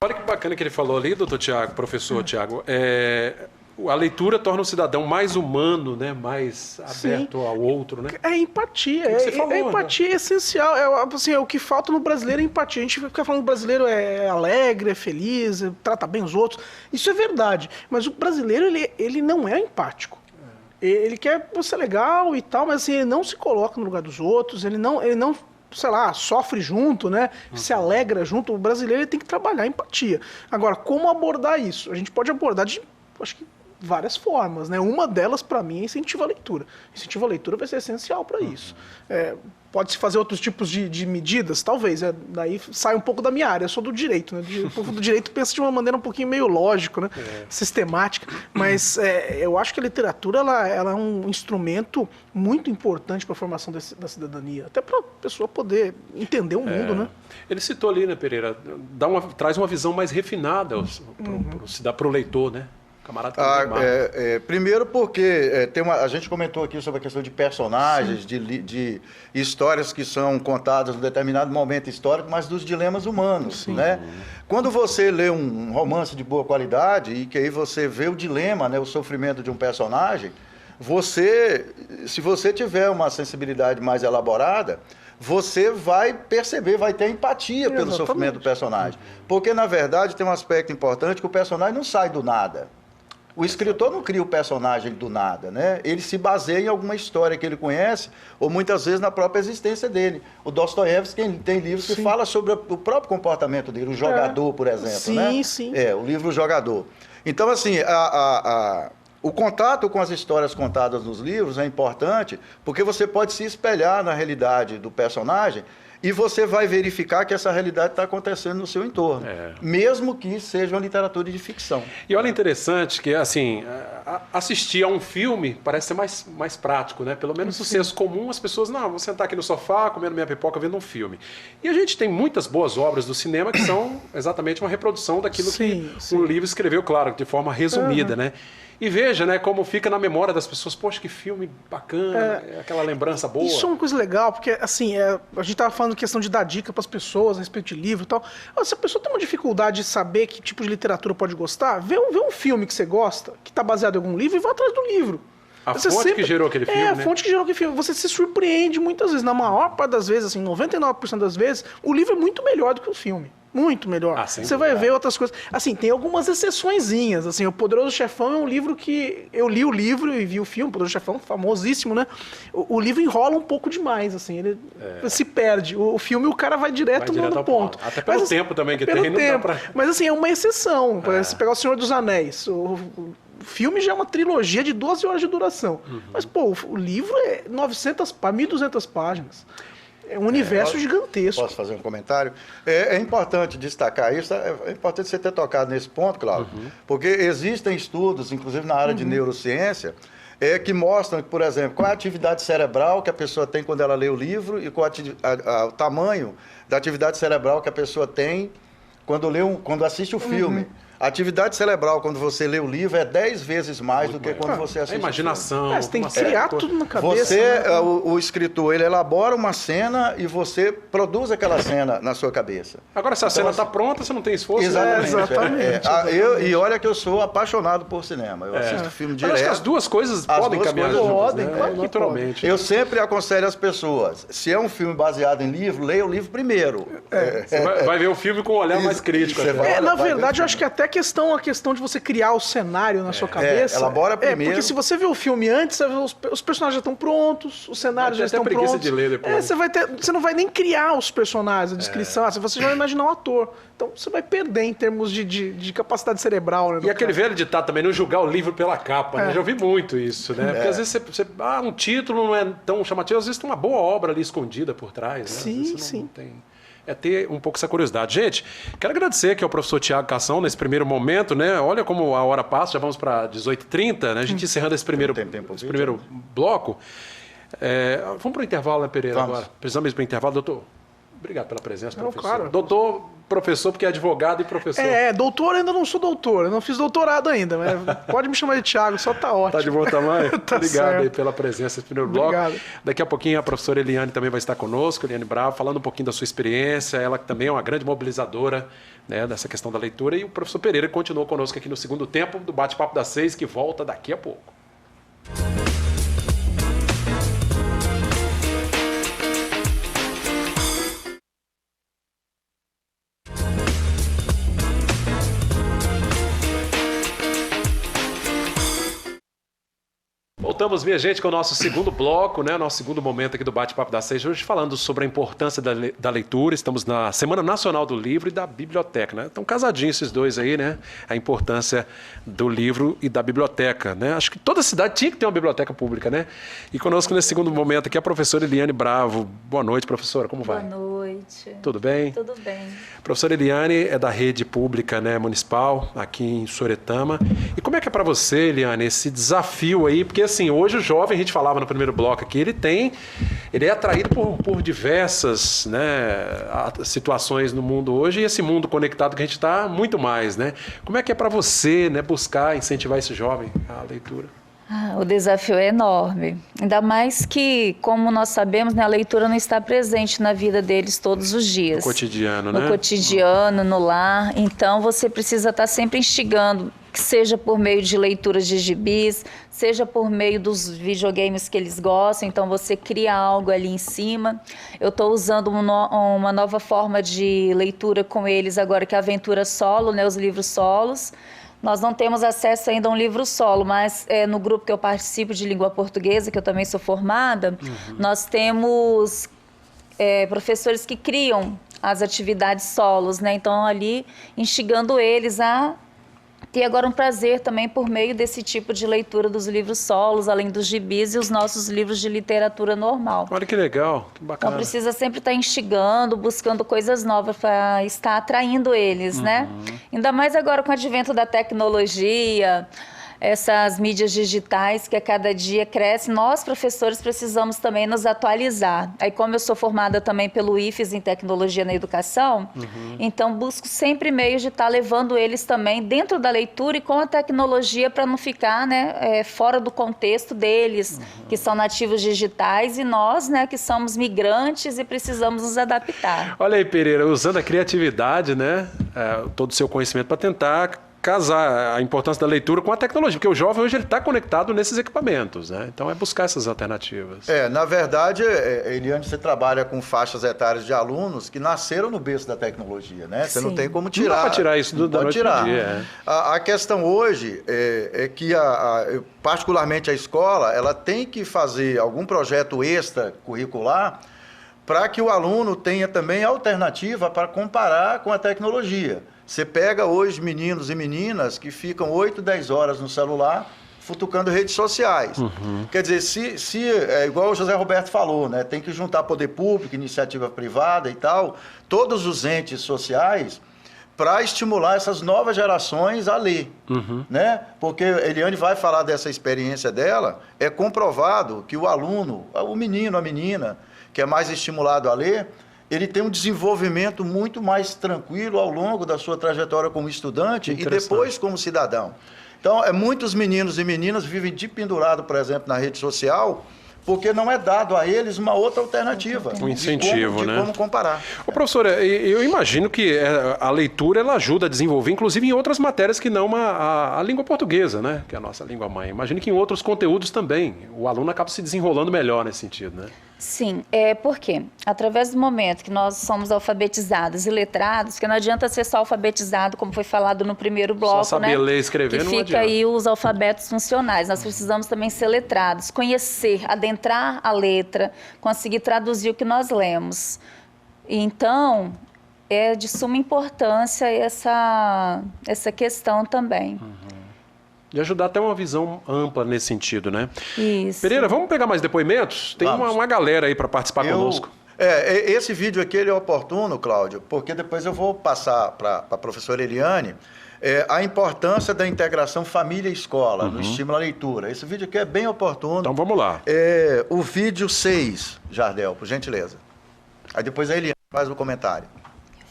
Olha que bacana que ele falou ali, doutor Tiago, professor Tiago. A leitura torna o cidadão mais humano, né? Mais aberto ao outro, né? É empatia. A empatia é essencial. O que falta no brasileiro é empatia. A gente fica falando que o brasileiro é alegre, é feliz, trata bem os outros. Isso é verdade. Mas o brasileiro, ele não é empático. Ele quer ser legal e tal, mas assim, ele não se coloca no lugar dos outros, ele não, sei lá, sofre junto, né? Se alegra junto. O brasileiro ele tem que trabalhar a empatia. Agora, como abordar isso? A gente pode abordar de, acho que, várias formas, né? Uma delas, para mim, é incentivo à leitura. Incentivo à leitura vai ser essencial para isso. Pode-se fazer outros tipos de medidas? Talvez. Daí sai um pouco da minha área. Eu sou do direito, né? O povo do direito pensa de uma maneira um pouquinho meio lógico, né? Sistemática. Mas eu acho que a literatura ela é um instrumento muito importante para a formação da cidadania. Até para a pessoa poder entender o mundo, né? Ele citou ali, né, Pereira? Traz uma visão mais refinada para o leitor, né? Camarada que primeiro porque a gente comentou aqui sobre a questão de personagens, de histórias que são contadas em um determinado momento histórico, mas dos dilemas humanos, né? Quando você lê um romance de boa qualidade e que aí você vê o dilema, né, o sofrimento de um personagem, se você tiver uma sensibilidade mais elaborada, você vai perceber, vai ter empatia pelo sofrimento do personagem. Porque, na verdade, tem um aspecto importante que o personagem não sai do nada. O escritor não cria o personagem do nada, né? Ele se baseia em alguma história que ele conhece, ou muitas vezes na própria existência dele. O Dostoiévski tem livros que falam sobre o próprio comportamento dele, o jogador, por exemplo, né? Sim. O livro O Jogador. Então, assim, o contato com as histórias contadas nos livros é importante, porque você pode se espelhar na realidade do personagem e você vai verificar que essa realidade está acontecendo no seu entorno, mesmo que seja uma literatura de ficção. E olha, interessante que, assim, assistir a um filme parece ser mais prático, né? Pelo menos no senso comum, as pessoas, vou sentar aqui no sofá, comendo minha pipoca, vendo um filme. E a gente tem muitas boas obras do cinema que são exatamente uma reprodução daquilo que um livro escreveu, claro, de forma resumida, né? E veja, né, como fica na memória das pessoas. Poxa, que filme bacana, aquela lembrança boa. Isso é uma coisa legal, porque assim, a gente estava falando questão de dar dica para as pessoas a respeito de livro e tal. Se a pessoa tem uma dificuldade de saber que tipo de literatura pode gostar, vê um filme que você gosta, que está baseado em algum livro, e vá atrás do livro. A fonte que gerou aquele filme, a fonte que gerou aquele filme. Você se surpreende muitas vezes, na maior parte das vezes, assim, 99% das vezes, o livro é muito melhor do que o filme. Muito melhor. Você vai ver outras coisas. Assim, tem algumas exceçõezinhas. Assim, O Poderoso Chefão é um livro que... Eu li o livro e vi o filme, O Poderoso Chefão, famosíssimo, né? O livro enrola um pouco demais, assim. Ele se perde. O filme, o cara vai direto no ponto. Até pelo tempo também que tem. Não dá pra... Mas, assim, é uma exceção. Se pegar O Senhor dos Anéis... O filme já é uma trilogia de 12 horas de duração. Mas, o livro é 1.200 páginas. É um universo gigantesco. Posso fazer um comentário? É importante destacar isso, é importante você ter tocado nesse ponto, Cláudio, porque existem estudos, inclusive na área de neurociência, que mostram, por exemplo, qual é a atividade cerebral que a pessoa tem quando ela lê o livro e qual o tamanho da atividade cerebral que a pessoa tem quando assiste o filme. A atividade cerebral, quando você lê o livro, é 10 vezes mais do que quando você assiste. A imaginação. Você tem que criar tudo na cabeça. O escritor, ele elabora uma cena e você produz aquela cena na sua cabeça. Agora, se a cena está pronta, você não tem esforço. Exatamente. E olha que eu sou apaixonado por cinema. Eu assisto filme direto. Acho que as duas coisas podem caminhar juntas, né? Claro, naturalmente. Eu sempre aconselho as pessoas, se é um filme baseado em livro, leia o livro primeiro. Você vai ver o filme com um olhar mais crítico. Na verdade, eu acho que até a questão de você criar o cenário na sua cabeça. Elabora primeiro. Porque se você vê o filme antes, você vê os personagens já estão prontos, os cenários já estão prontos. Preguiça de ler depois. Você não vai nem criar os personagens, a descrição, você já vai imaginar o ator. Então você vai perder em termos de capacidade cerebral. Né, e aquele velho ditado também, não julgar o livro pela capa. Né? Já ouvi muito isso, né? Porque às vezes um título não é tão chamativo, às vezes tem uma boa obra ali escondida por trás. Né? Sim. É ter um pouco essa curiosidade. Gente, quero agradecer aqui ao professor Tiago Cação nesse primeiro momento, né? Olha como a hora passa, já vamos para 18h30, né? A gente encerrando esse primeiro bloco. Vamos para o intervalo, né, Pereira? Agora. Precisamos ir para o intervalo, doutor. Obrigado pela presença, professor. Claro. Doutor, professor, porque é advogado e professor. Doutor, ainda não sou doutor, eu não fiz doutorado ainda, mas pode me chamar de Tiago, só tá ótimo. Tá de bom tamanho? Tá Obrigado certo. aí pela presença nesse primeiro bloco. Obrigado. Daqui a pouquinho a professora Eliane também vai estar conosco, Eliane Bravo, falando um pouquinho da sua experiência, ela que também é uma grande mobilizadora, né, dessa questão da leitura, e o professor Pereira continuou conosco aqui no segundo tempo do Bate-Papo das 6, que volta daqui a pouco. Voltamos, minha gente, com o nosso segundo bloco, né? Nosso segundo momento aqui do Bate-Papo da 6. Hoje falando sobre a importância da leitura. Estamos na Semana Nacional do Livro e da Biblioteca, né? Estão casadinhos esses dois aí, né? A importância do livro e da biblioteca, né? Acho que toda cidade tinha que ter uma biblioteca pública, né? E conosco nesse segundo momento aqui a professora Eliane Bravo. Boa noite, professora. Como vai? Boa noite. Tudo bem? Tudo bem. A professora Eliane é da rede pública, né, municipal, aqui em Soretama. E como é que é para você, Eliane, esse desafio aí? Porque assim, assim, hoje o jovem, a gente falava no primeiro bloco aqui, ele é atraído por diversas, né, situações no mundo hoje, e esse mundo conectado que a gente está, muito mais, né? Como é que é para você, né, buscar incentivar esse jovem à leitura? O desafio é enorme, ainda mais que, como nós sabemos, né, a leitura não está presente na vida deles todos os dias. No cotidiano, né? No cotidiano, no lar, então você precisa estar sempre instigando, que seja por meio de leituras de gibis, seja por meio dos videogames que eles gostam, então você cria algo ali em cima. Eu estou usando uma nova forma de leitura com eles agora, que é a aventura solo, né, os livros solos. Nós não temos acesso ainda a um livro solo, mas no grupo que eu participo de língua portuguesa, que eu também sou formada, nós temos professores que criam as atividades solos, né? Então, ali, instigando eles a ter agora um prazer também por meio desse tipo de leitura dos livros solos, além dos gibis e os nossos livros de literatura normal. Olha que legal, que bacana. Então precisa sempre estar instigando, buscando coisas novas para estar atraindo eles, né? Ainda mais agora com o advento da tecnologia, essas mídias digitais que a cada dia crescem, nós professores precisamos também nos atualizar. Aí como eu sou formada também pelo IFES em Tecnologia na Educação, então busco sempre meios de estar levando eles também dentro da leitura e com a tecnologia para não ficar, né, fora do contexto deles, que são nativos digitais, e nós, né, que somos migrantes e precisamos nos adaptar. Olha aí, Pereira, usando a criatividade, né, todo o seu conhecimento para tentar casar a importância da leitura com a tecnologia, porque o jovem hoje ele está conectado nesses equipamentos, né? Então é buscar essas alternativas. Na verdade, Eliane, você trabalha com faixas etárias de alunos que nasceram no berço da tecnologia, né? Você não tem como tirar. Não dá para tirar isso da noite pro dia. A questão hoje é que, particularmente a escola, ela tem que fazer algum projeto extracurricular para que o aluno tenha também alternativa para comparar com a tecnologia. Você pega hoje meninos e meninas que ficam 8, 10 horas no celular futucando redes sociais. Quer dizer, se igual o José Roberto falou, né, tem que juntar poder público, iniciativa privada e tal, todos os entes sociais, para estimular essas novas gerações a ler. Né? Porque a Eliane vai falar dessa experiência dela, é comprovado que o aluno, o menino, a menina, que é mais estimulado a ler, ele tem um desenvolvimento muito mais tranquilo ao longo da sua trajetória como estudante e depois como cidadão. Então, muitos meninos e meninas vivem de pendurado, por exemplo, na rede social, porque não é dado a eles uma outra alternativa. Um incentivo, de como comparar. Ô, professora, eu imagino que a leitura ela ajuda a desenvolver, inclusive em outras matérias que não a língua portuguesa, né? Que é a nossa língua mãe. Imagino que em outros conteúdos também o aluno acaba se desenrolando melhor nesse sentido, né? Sim, porque através do momento que nós somos alfabetizados e letrados, que não adianta ser só alfabetizado, como foi falado no primeiro bloco, só saber ler e escrever, que não fica adianta. aí os alfabetos funcionais. Nós precisamos também ser letrados, conhecer, adentrar a letra, conseguir traduzir o que nós lemos. Então, é de suma importância essa questão também. De ajudar até uma visão ampla nesse sentido, né? Isso. Pereira, vamos pegar mais depoimentos? Tem uma galera aí para participar conosco. Esse vídeo aqui ele é oportuno, Cláudio, porque depois eu vou passar para a professora Eliane a importância da integração família-escola no estímulo à leitura. Esse vídeo aqui é bem oportuno. Então vamos lá. O vídeo 6, Jardel, por gentileza. Aí depois a Eliane faz o comentário.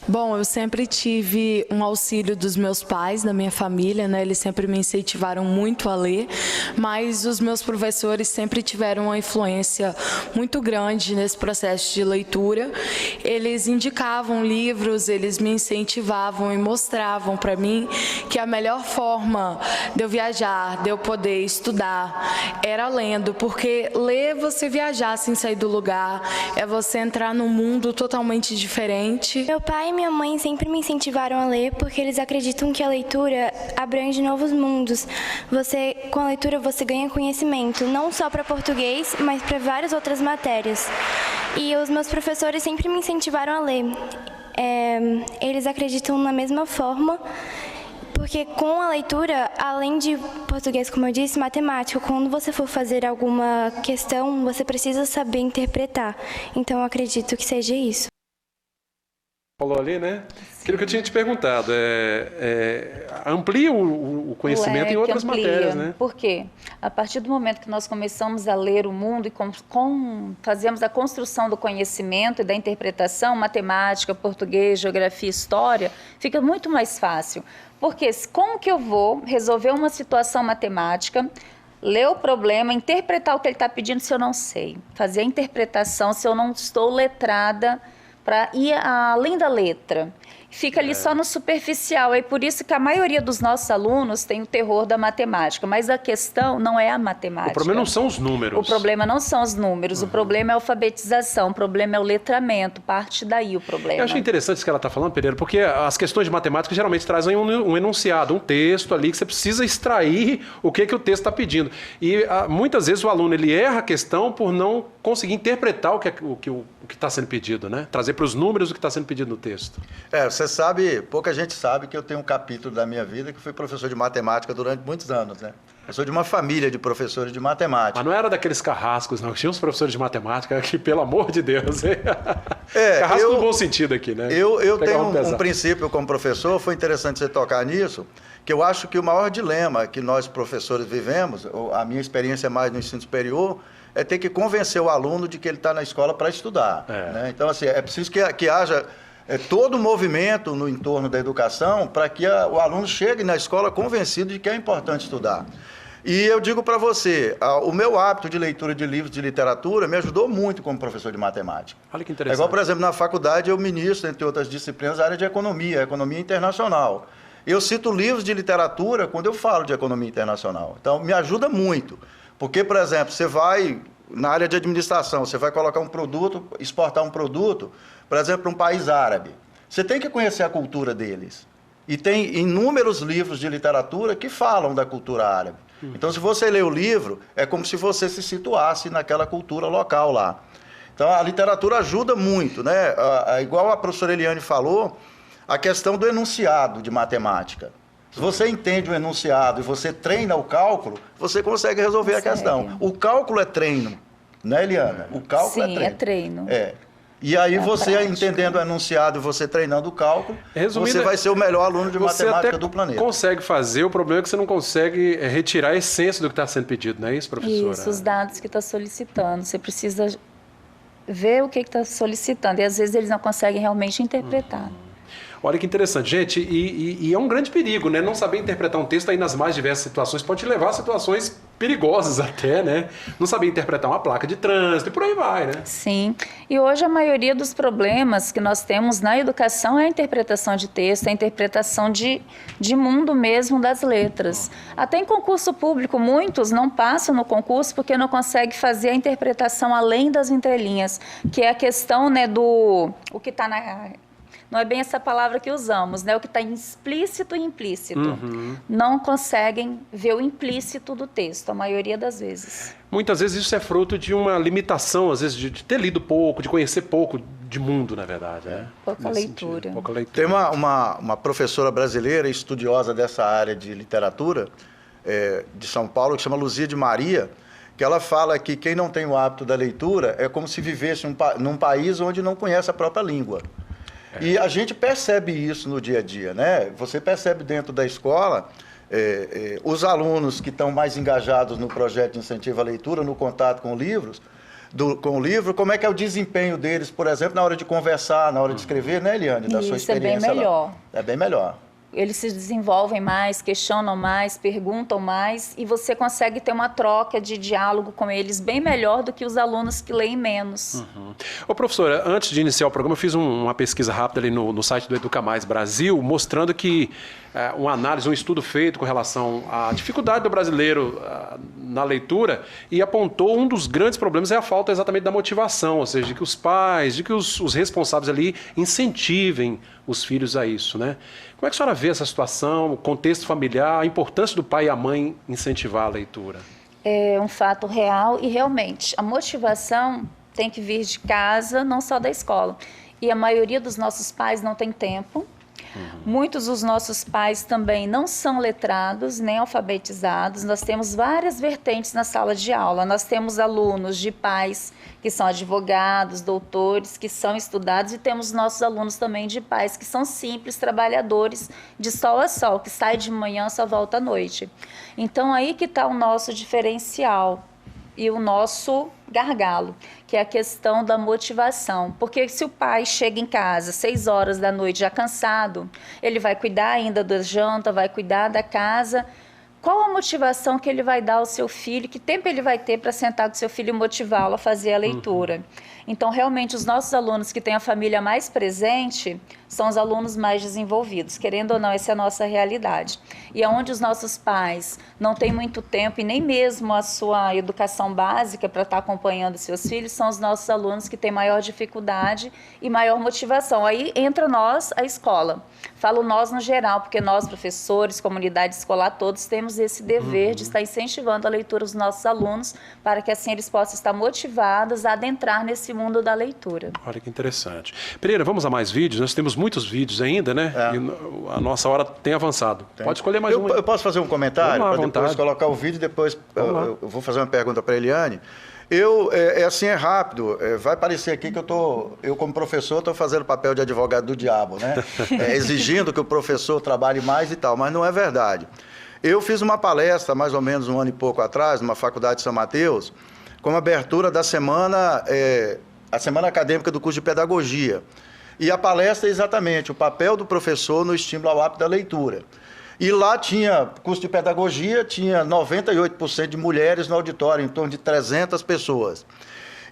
Bom, eu sempre tive um auxílio dos meus pais, da minha família, né? Eles sempre me incentivaram muito a ler, mas os meus professores sempre tiveram uma influência muito grande nesse processo de leitura. Eles indicavam livros, eles me incentivavam e mostravam para mim que a melhor forma de eu viajar, de eu poder estudar, era lendo, porque ler é você viajar sem sair do lugar, é você entrar num mundo totalmente diferente. Meu pai e minha mãe sempre me incentivaram a ler porque eles acreditam que a leitura abrange novos mundos. Com a leitura você ganha conhecimento, não só para português, mas para várias outras matérias. E os meus professores sempre me incentivaram a ler. Eles acreditam na mesma forma, porque com a leitura, além de português, como eu disse, matemática, quando você for fazer alguma questão, você precisa saber interpretar. Então eu acredito que seja isso. Falou ali, né? Aquilo que eu tinha te perguntado, amplia o conhecimento em outras matérias, né? Por quê? A partir do momento que nós começamos a ler o mundo e fazemos a construção do conhecimento e da interpretação, matemática, português, geografia, história, fica muito mais fácil. Porque como que eu vou resolver uma situação matemática, ler o problema, interpretar o que ele está pedindo se eu não sei? Fazer a interpretação se eu não estou letrada para ir além da letra. Fica ali só no superficial. É por isso que a maioria dos nossos alunos tem o terror da matemática. Mas a questão não é a matemática. O problema não são os números. O problema não são os números. O problema é a alfabetização. O problema é o letramento. Parte daí o problema. Eu acho interessante isso que ela está falando, Pereira, porque as questões de matemática geralmente trazem um enunciado, um texto ali que você precisa extrair o que o texto está pedindo. E muitas vezes o aluno ele erra a questão por não conseguir interpretar o que está sendo pedido, né? Trazer para os números o que está sendo pedido no texto. Você sabe, pouca gente sabe que eu tenho um capítulo da minha vida que fui professor de matemática durante muitos anos, né? Eu sou de uma família de professores de matemática. Mas não era daqueles carrascos, não. Tinha uns professores de matemática que, pelo amor de Deus, carrasco no bom sentido aqui, né? Eu tenho um princípio como professor, foi interessante você tocar nisso, que eu acho que o maior dilema que nós professores vivemos, a minha experiência mais no ensino superior, é ter que convencer o aluno de que ele está na escola para estudar. Né? Então, assim, é preciso que haja todo o movimento no entorno da educação para que o aluno chegue na escola convencido de que é importante estudar. E eu digo para você, o meu hábito de leitura de livros de literatura me ajudou muito como professor de matemática. Olha que interessante. É igual, por exemplo, na faculdade eu ministro, entre outras disciplinas, a área de economia internacional. Eu cito livros de literatura quando eu falo de economia internacional. Então, me ajuda muito. Porque, por exemplo, você vai na área de administração, você vai colocar um produto, exportar um produto, por exemplo, para um país árabe. Você tem que conhecer a cultura deles. E tem inúmeros livros de literatura que falam da cultura árabe. Então, se você lê o livro, é como se você se situasse naquela cultura local lá. Então, a literatura ajuda muito, né? Igual a professora Eliane falou, a questão do enunciado de matemática. Se você entende o enunciado e você treina o cálculo, você consegue resolver a questão. O cálculo é treino, né, Eliana? O cálculo é treino. E aí você, entendendo o enunciado e você treinando o cálculo, você vai ser o melhor aluno de matemática do planeta. Você consegue fazer, o problema é que você não consegue retirar a essência do que está sendo pedido, não é isso, professora? Isso, os dados que está solicitando. Você precisa ver o que está solicitando e às vezes eles não conseguem realmente interpretar. Olha que interessante, gente, e é um grande perigo, né? Não saber interpretar um texto aí nas mais diversas situações pode te levar a situações perigosas até, né? Não saber interpretar uma placa de trânsito e por aí vai, né? Sim, e hoje a maioria dos problemas que nós temos na educação é a interpretação de texto, a interpretação de mundo mesmo das letras. Até em concurso público, muitos não passam no concurso porque não conseguem fazer a interpretação além das entrelinhas, que é a questão, né, o que está na... Não é bem essa palavra que usamos, né? O que está explícito e implícito. Não conseguem ver o implícito do texto, a maioria das vezes. Muitas vezes isso é fruto de uma limitação, às vezes de ter lido pouco, de conhecer pouco de mundo, na verdade. Né? Pouca leitura. Tem uma professora brasileira, estudiosa dessa área de literatura, de São Paulo, que chama Luzia de Maria, que ela fala que quem não tem o hábito da leitura é como se vivesse num país onde não conhece a própria língua. E a gente percebe isso no dia a dia, né? Você percebe dentro da escola os alunos que estão mais engajados no projeto de incentivo à leitura, no contato com livros, com o livro, como é que é o desempenho deles, por exemplo, na hora de conversar, na hora de escrever, né, Eliane? Da sua experiência. Isso é bem melhor. Lá. É bem melhor. Eles se desenvolvem mais, questionam mais, perguntam mais e você consegue ter uma troca de diálogo com eles bem melhor do que os alunos que leem menos. Ô, professora, antes de iniciar o programa, eu fiz uma pesquisa rápida ali no site do Educa Mais Brasil, mostrando que uma análise, um estudo feito com relação à dificuldade do brasileiro na leitura e apontou um dos grandes problemas é a falta exatamente da motivação, ou seja, de que os pais, de que os responsáveis ali incentivem os filhos a isso, né? Como é que a senhora vê essa situação, o contexto familiar, a importância do pai e a mãe incentivar a leitura? É um fato real e realmente a motivação tem que vir de casa, não só da escola. E a maioria dos nossos pais não tem tempo. Muitos dos nossos pais também não são letrados, nem alfabetizados. Nós temos várias vertentes na sala de aula. Nós temos alunos de pais que são advogados, doutores, que são estudados, e temos nossos alunos também de pais que são simples trabalhadores de sol a sol, que sai de manhã só volta à noite. Então aí que está o nosso diferencial e o nosso gargalo, que é a questão da motivação. Porque se o pai chega em casa às 6 horas da noite já cansado, ele vai cuidar ainda da janta, vai cuidar da casa. Qual a motivação que ele vai dar ao seu filho? Que tempo ele vai ter para sentar com seu filho e motivá-lo a fazer a leitura? Então, realmente, os nossos alunos que têm a família mais presente são os alunos mais desenvolvidos. Querendo ou não, essa é a nossa realidade. E onde os nossos pais não têm muito tempo e nem mesmo a sua educação básica para estar acompanhando seus filhos, são os nossos alunos que têm maior dificuldade e maior motivação. Aí entra nós, a escola. Falo nós no geral, porque nós, professores, comunidade escolar, todos temos esse dever de estar incentivando a leitura dos nossos alunos, para que assim eles possam estar motivados a adentrar nesse mundo da leitura. Olha que interessante. Pereira, vamos a mais vídeos? Nós temos muitos vídeos ainda, né? E a nossa hora tem avançado. Tem. Pode escolher mais um. Eu posso fazer um comentário? Para depois colocar o vídeo, depois eu vou fazer uma pergunta para a Eliane. Assim, é rápido, vai parecer aqui que eu como professor estou fazendo o papel de advogado do diabo, né? Exigindo que o professor trabalhe mais e tal, mas não é verdade. Eu fiz uma palestra, mais ou menos 1 ano e pouco atrás, numa faculdade de São Mateus, com a abertura da semana, a semana acadêmica do curso de pedagogia. E a palestra é exatamente o papel do professor no estímulo ao hábito da leitura. E lá tinha, curso de pedagogia, tinha 98% de mulheres no auditório, em torno de 300 pessoas.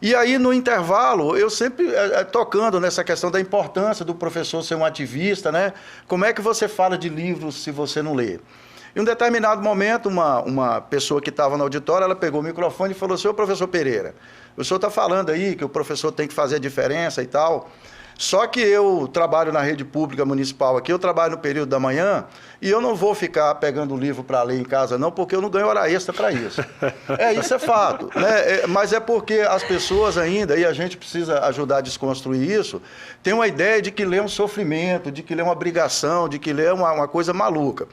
E aí, no intervalo, eu sempre tocando nessa questão da importância do professor ser um ativista, né? Como é que você fala de livros se você não lê? Em um determinado momento, uma pessoa que estava no auditório, ela pegou o microfone e falou: senhor professor Pereira, o senhor está falando aí que o professor tem que fazer a diferença e tal, só que eu trabalho na rede pública municipal aqui, eu trabalho no período da manhã, e eu não vou ficar pegando um livro para ler em casa não, porque eu não ganho hora extra para isso. Isso é fato, né? Mas é porque as pessoas ainda, e a gente precisa ajudar a desconstruir isso, tem uma ideia de que ler é um sofrimento, de que ler é uma obrigação, de que ler é uma coisa maluca.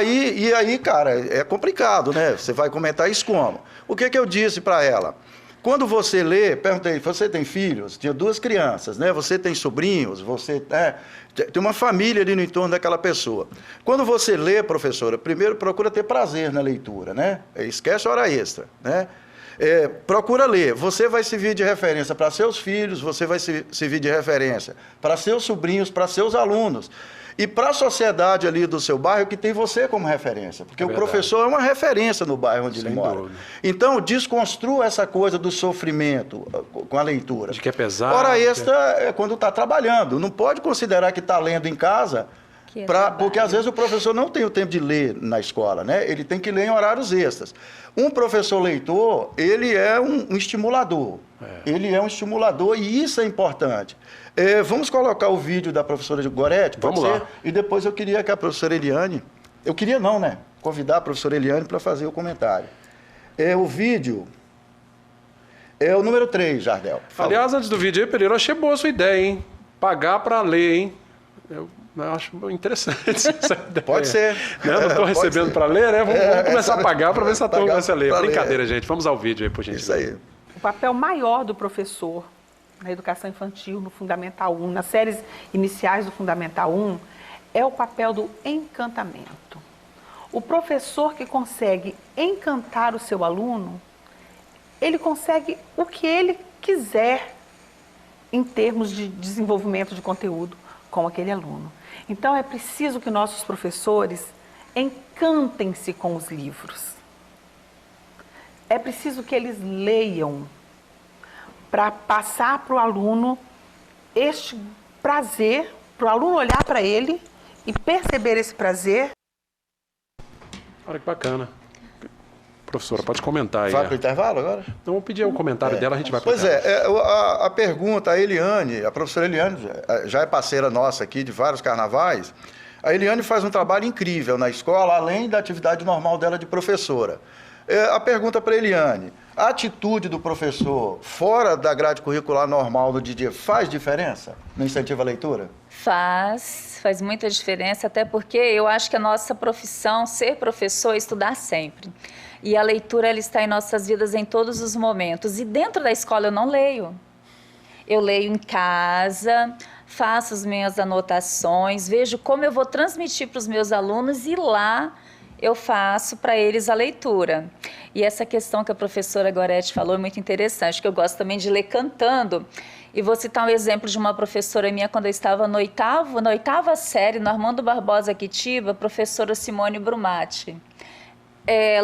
E aí, cara, é complicado, né? Você vai comentar isso como? O que eu disse para ela? Quando você lê, perguntei, você tem filhos? Tinha 2 crianças, né? Você tem sobrinhos? Você tem uma família ali no entorno daquela pessoa. Quando você lê, professora, primeiro procura ter prazer na leitura, né? Esquece a hora extra, né? Procura ler. Você vai servir de referência para seus filhos, você vai servir de referência para seus sobrinhos, para seus alunos. E para a sociedade ali do seu bairro, que tem você como referência. Porque o professor é uma referência no bairro onde ele mora. Dúvida. Então, desconstrua essa coisa do sofrimento com a leitura. De que é pesado. Hora extra é quando está trabalhando. Não pode considerar que está lendo em casa, porque às vezes o professor não tem o tempo de ler na escola, né? Ele tem que ler em horários extras. Um professor leitor, ele é um estimulador. Ele é um estimulador e isso é importante. Vamos colocar o vídeo da professora Gorete, pode ser? Vamos lá. E depois eu queria que a professora Eliane... Eu queria não, né? Convidar a professora Eliane para fazer o comentário. O vídeo... É o número 3, Jardel. Aliás, antes do vídeo aí, Pereira, eu achei boa a sua ideia, hein? Pagar para ler, hein? Eu acho interessante essa ideia. Pode ser. Não estou recebendo para ler, né? Vamos começar a pagar para ver se a turma começa a ler. Brincadeira, gente. Vamos ao vídeo aí, por gentileza. Isso aí. O papel maior do professor na educação infantil, no Fundamental 1, nas séries iniciais do Fundamental 1, é o papel do encantamento. O professor que consegue encantar o seu aluno, ele consegue o que ele quiser em termos de desenvolvimento de conteúdo com aquele aluno. Então, é preciso que nossos professores encantem-se com os livros. É preciso que eles leiam para passar para o aluno este prazer, para o aluno olhar para ele e perceber esse prazer. Olha que bacana. Professora, pode comentar aí. Vai para o intervalo agora? Então, vamos pedir o comentário dela, a gente vai para o a pergunta, a Eliane, a professora Eliane, já é parceira nossa aqui de vários carnavais, A Eliane faz um trabalho incrível na escola, além da atividade normal dela de professora. A pergunta para a Eliane, a atitude do professor fora da grade curricular normal do dia faz diferença no incentivo à leitura? Faz muita diferença, até porque eu acho que a nossa profissão, ser professor, é estudar sempre. E a leitura, ela está em nossas vidas em todos os momentos. E dentro da escola eu não leio. Eu leio em casa, faço as minhas anotações, vejo como eu vou transmitir para os meus alunos e lá eu faço para eles a leitura. E essa questão que a professora Gorete falou é muito interessante, que eu gosto também de ler cantando. E vou citar um exemplo de uma professora minha quando eu estava na oitava série, no Armando Barbosa Quitiba, a professora Simone Brumati.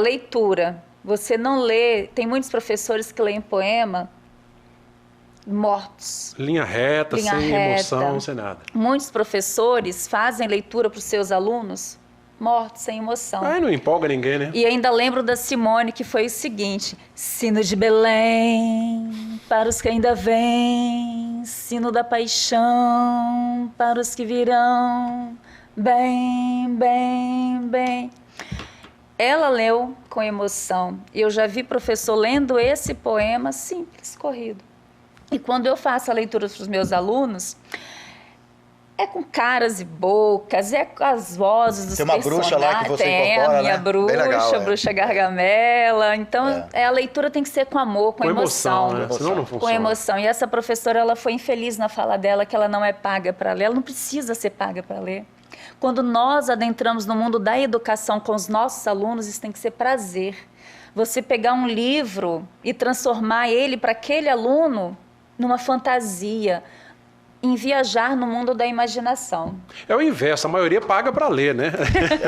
Leitura. Você não lê, tem muitos professores que leem poema mortos. Linha reta, sem emoção, sem nada. Muitos professores fazem leitura para os seus alunos mortos, sem emoção. Aí não empolga ninguém, né? E ainda lembro da Simone, que foi o seguinte: sino de Belém, para os que ainda vêm, sino da paixão, para os que virão, bem, bem, bem. Ela leu com emoção. Eu já vi professor lendo esse poema simples, corrido. E quando eu faço a leitura para os meus alunos, é com caras e bocas, é com as vozes dos personagens. Tem uma bruxa lá que você incorpora, a minha né? bruxa, legal, a bruxa Gargamela. Então, a leitura tem que ser com amor, com emoção. Né? Senão não funciona. Com emoção. E essa professora, ela foi infeliz na fala dela, que ela não é paga para ler. Ela não precisa ser paga para ler. Quando nós adentramos no mundo da educação com os nossos alunos, isso tem que ser prazer. Você pegar um livro e transformar ele para aquele aluno numa fantasia, em viajar no mundo da imaginação. É o inverso, a maioria paga para ler, né?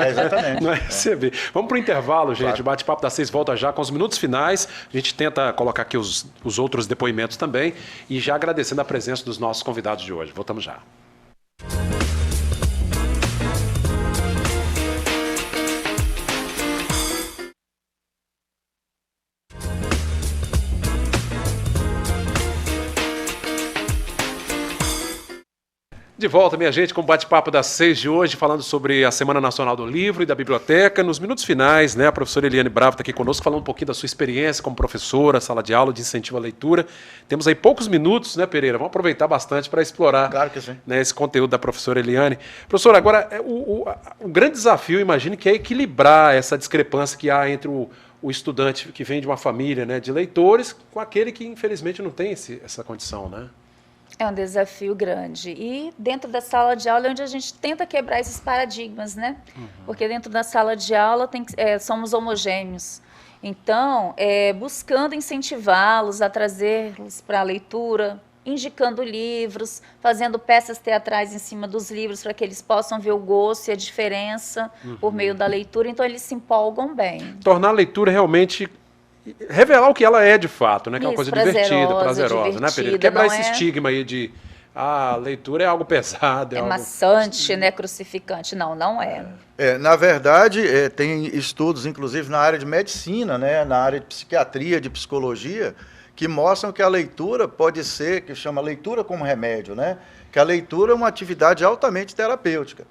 Exatamente. Não é receber. Vamos para o intervalo, gente. Claro. O Bate-Papo das 6 volta já com os minutos finais. A gente tenta colocar aqui os outros depoimentos também. E já agradecendo a presença dos nossos convidados de hoje. Voltamos já. De volta, minha gente, com o Bate-Papo das 6 de hoje, falando sobre a Semana Nacional do Livro e da Biblioteca. Nos minutos finais, né, a professora Eliane Bravo está aqui conosco, falando um pouquinho da sua experiência como professora, sala de aula, de incentivo à leitura. Temos aí poucos minutos, né, Pereira? Vamos aproveitar bastante para explorar, claro que sim, né, esse conteúdo da professora Eliane. Professora, agora, o grande desafio, imagino, que é equilibrar essa discrepância que há entre o estudante que vem de uma família, né, de leitores com aquele que, infelizmente, não tem essa condição, né? É um desafio grande. E dentro da sala de aula é onde a gente tenta quebrar esses paradigmas, né? Porque dentro da sala de aula somos homogêneos. Então, buscando incentivá-los a trazê-los para a leitura, indicando livros, fazendo peças teatrais em cima dos livros para que eles possam ver o gosto e a diferença por meio da leitura. Então, eles se empolgam bem. Tornar a leitura realmente... revelar o que ela é de fato, né? Que é uma coisa divertida, prazerosa, né, Pereira? Quebrar esse estigma aí de a leitura é algo pesado. É maçante, né? Crucificante. Não, não é. Na verdade, tem estudos, inclusive, na área de medicina, né? Na área de psiquiatria, de psicologia, que mostram que a leitura pode ser, que chama leitura como remédio, né? Que a leitura é uma atividade altamente terapêutica.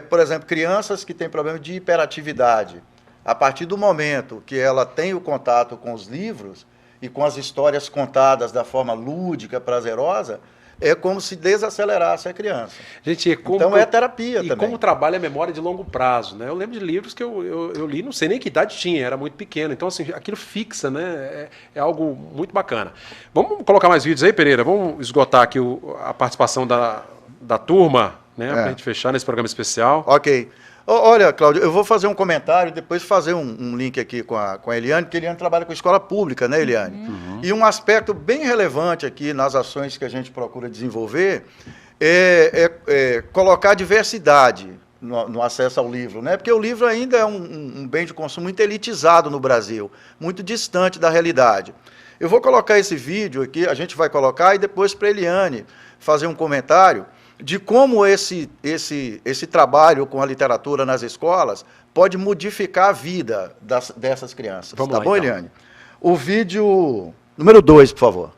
Por exemplo, crianças que têm problema de hiperatividade, a partir do momento que ela tem o contato com os livros e com as histórias contadas da forma lúdica, prazerosa, é como se desacelerasse a criança. Gente, então é terapia também. E como trabalha a memória de longo prazo, né? Eu lembro de livros que eu li, não sei nem que idade tinha, era muito pequeno. Então, assim, aquilo fixa, né? É algo muito bacana. Vamos colocar mais vídeos aí, Pereira? Vamos esgotar aqui a participação da turma, né? Para a gente fechar nesse programa especial. Ok. Olha, Cláudio, eu vou fazer um comentário, depois fazer um link aqui com a Eliane, porque a Eliane trabalha com escola pública, né, Eliane? E um aspecto bem relevante aqui nas ações que a gente procura desenvolver é colocar diversidade no acesso ao livro, né? Porque o livro ainda é um bem de consumo muito elitizado no Brasil, muito distante da realidade. Eu vou colocar esse vídeo aqui, a gente vai colocar, e depois para a Eliane fazer um comentário de como esse trabalho com a literatura nas escolas pode modificar a vida dessas crianças. Vamos tá lá, bom, então. Eliane? O vídeo número 2, por favor.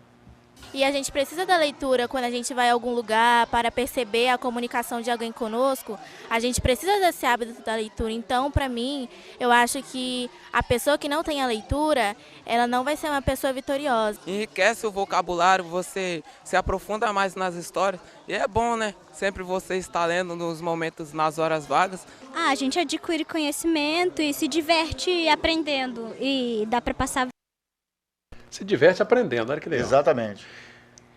E a gente precisa da leitura quando a gente vai a algum lugar para perceber a comunicação de alguém conosco. A gente precisa desse hábito da leitura. Então, para mim, eu acho que a pessoa que não tem a leitura, ela não vai ser uma pessoa vitoriosa. Enriquece o vocabulário, você se aprofunda mais nas histórias. E é bom, né? Sempre você está lendo nos momentos, nas horas vagas. A gente adquire conhecimento e se diverte aprendendo. E dá para passar... Se diverte aprendendo, olha que legal. Exatamente.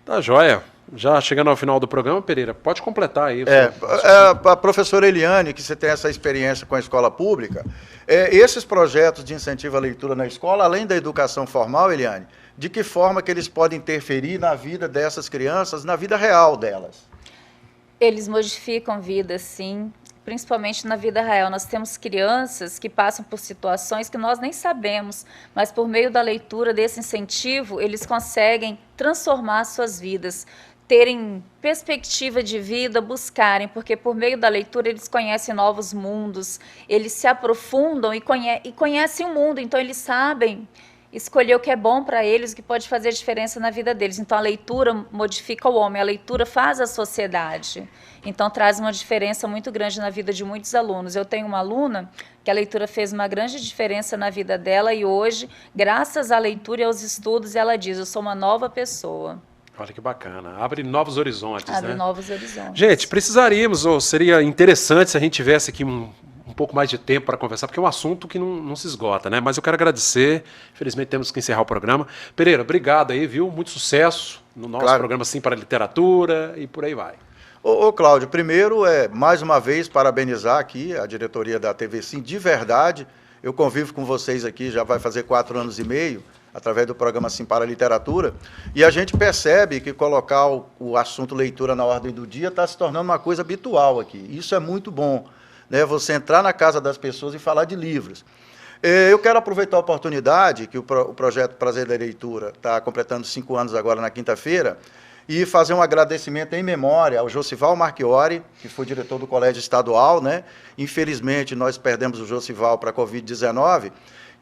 Tá joia. Já chegando ao final do programa, Pereira, pode completar aí. A professora Eliane, que você tem essa experiência com a escola pública, esses projetos de incentivo à leitura na escola, além da educação formal, Eliane, de que forma que eles podem interferir na vida dessas crianças, na vida real delas? Eles modificam vidas, sim. Principalmente na vida real. Nós temos crianças que passam por situações que nós nem sabemos, mas por meio da leitura, desse incentivo, eles conseguem transformar suas vidas, terem perspectiva de vida, buscarem, porque por meio da leitura eles conhecem novos mundos, eles se aprofundam e conhecem o mundo, então eles sabem escolher o que é bom para eles, o que pode fazer diferença na vida deles. Então a leitura modifica o homem, a leitura faz a sociedade. Então traz uma diferença muito grande na vida de muitos alunos. Eu tenho uma aluna que a leitura fez uma grande diferença na vida dela e hoje, graças à leitura e aos estudos, ela diz, eu sou uma nova pessoa. Olha que bacana, abre novos horizontes, né? Abre novos horizontes. Gente, precisaríamos, ou seria interessante se a gente tivesse aqui um pouco mais de tempo para conversar, porque é um assunto que não se esgota, né? Mas eu quero agradecer, infelizmente temos que encerrar o programa. Pereira, obrigado aí, viu? Muito sucesso no nosso programa Sim para a Literatura e por aí vai. Ô Cláudio, primeiro, mais uma vez, parabenizar aqui a diretoria da TV Sim, de verdade. Eu convivo com vocês aqui, já vai fazer 4 anos e meio, através do programa Sim para a Literatura, e a gente percebe que colocar o assunto leitura na ordem do dia está se tornando uma coisa habitual aqui. Isso é muito bom, né? Você entrar na casa das pessoas e falar de livros. Eu quero aproveitar a oportunidade que o projeto Prazer da Leitura está completando 5 anos agora na quinta-feira, e fazer um agradecimento em memória ao Josival Marchiori, que foi diretor do Colégio Estadual, né? Infelizmente, nós perdemos o Josival para a Covid-19,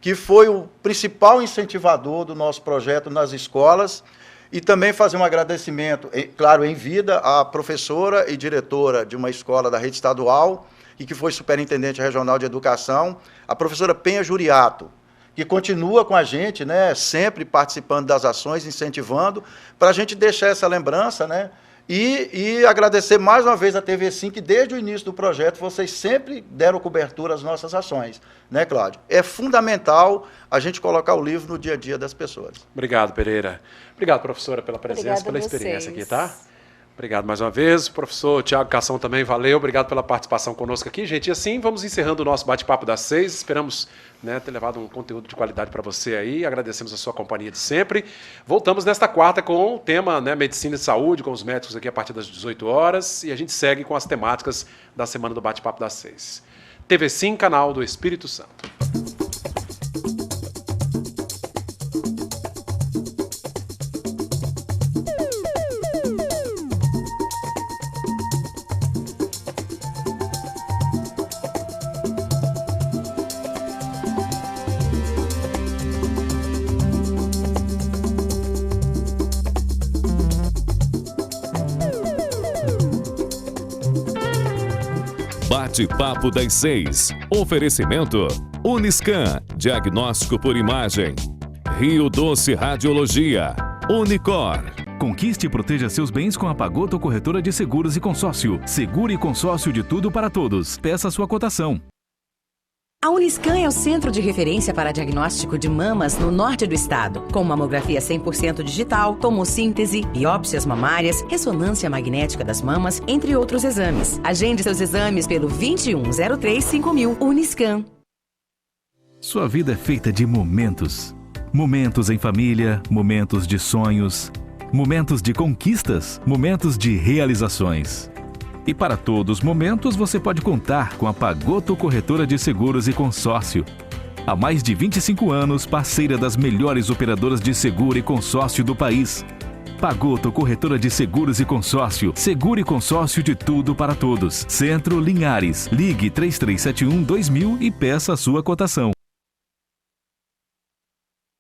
que foi o principal incentivador do nosso projeto nas escolas, e também fazer um agradecimento, claro, em vida, à professora e diretora de uma escola da rede estadual, e que foi superintendente regional de educação, a professora Penha Juriato, que continua com a gente, né, sempre participando das ações, incentivando, para a gente deixar essa lembrança, né, e agradecer mais uma vez a TV Sim, que desde o início do projeto vocês sempre deram cobertura às nossas ações, né, Cláudio? É fundamental a gente colocar o livro no dia a dia das pessoas. Obrigado, Pereira. Obrigado, professora, pela presença, pela experiência aqui, tá? Obrigado mais uma vez. Professor Tiago Cação também, valeu. Obrigado pela participação conosco aqui, gente. E assim, vamos encerrando o nosso bate-papo das 6. Esperamos, né, ter levado um conteúdo de qualidade para você aí. Agradecemos a sua companhia de sempre. Voltamos nesta quarta com o tema, né, Medicina e Saúde, com os médicos aqui a partir das 18 horas. E a gente segue com as temáticas da semana do bate-papo das 6. TV Sim, canal do Espírito Santo. Bate-papo das 6. Oferecimento Uniscan, diagnóstico por imagem. Rio Doce Radiologia. Unicor. Conquiste e proteja seus bens com a Pagoto Corretora de Seguros e Consórcio. Seguro e consórcio de tudo para todos. Peça sua cotação. A Uniscan é o centro de referência para diagnóstico de mamas no norte do estado, com mamografia 100% digital, tomossíntese, biópsias mamárias, ressonância magnética das mamas, entre outros exames. Agende seus exames pelo 2103-5000 Uniscan. Sua vida é feita de momentos. Momentos em família, momentos de sonhos, momentos de conquistas, momentos de realizações. E para todos os momentos você pode contar com a Pagoto Corretora de Seguros e Consórcio. Há mais de 25 anos, parceira das melhores operadoras de seguro e consórcio do país. Pagoto Corretora de Seguros e Consórcio. Seguro e consórcio de tudo para todos. Centro Linhares. Ligue 3371-2000 e peça a sua cotação.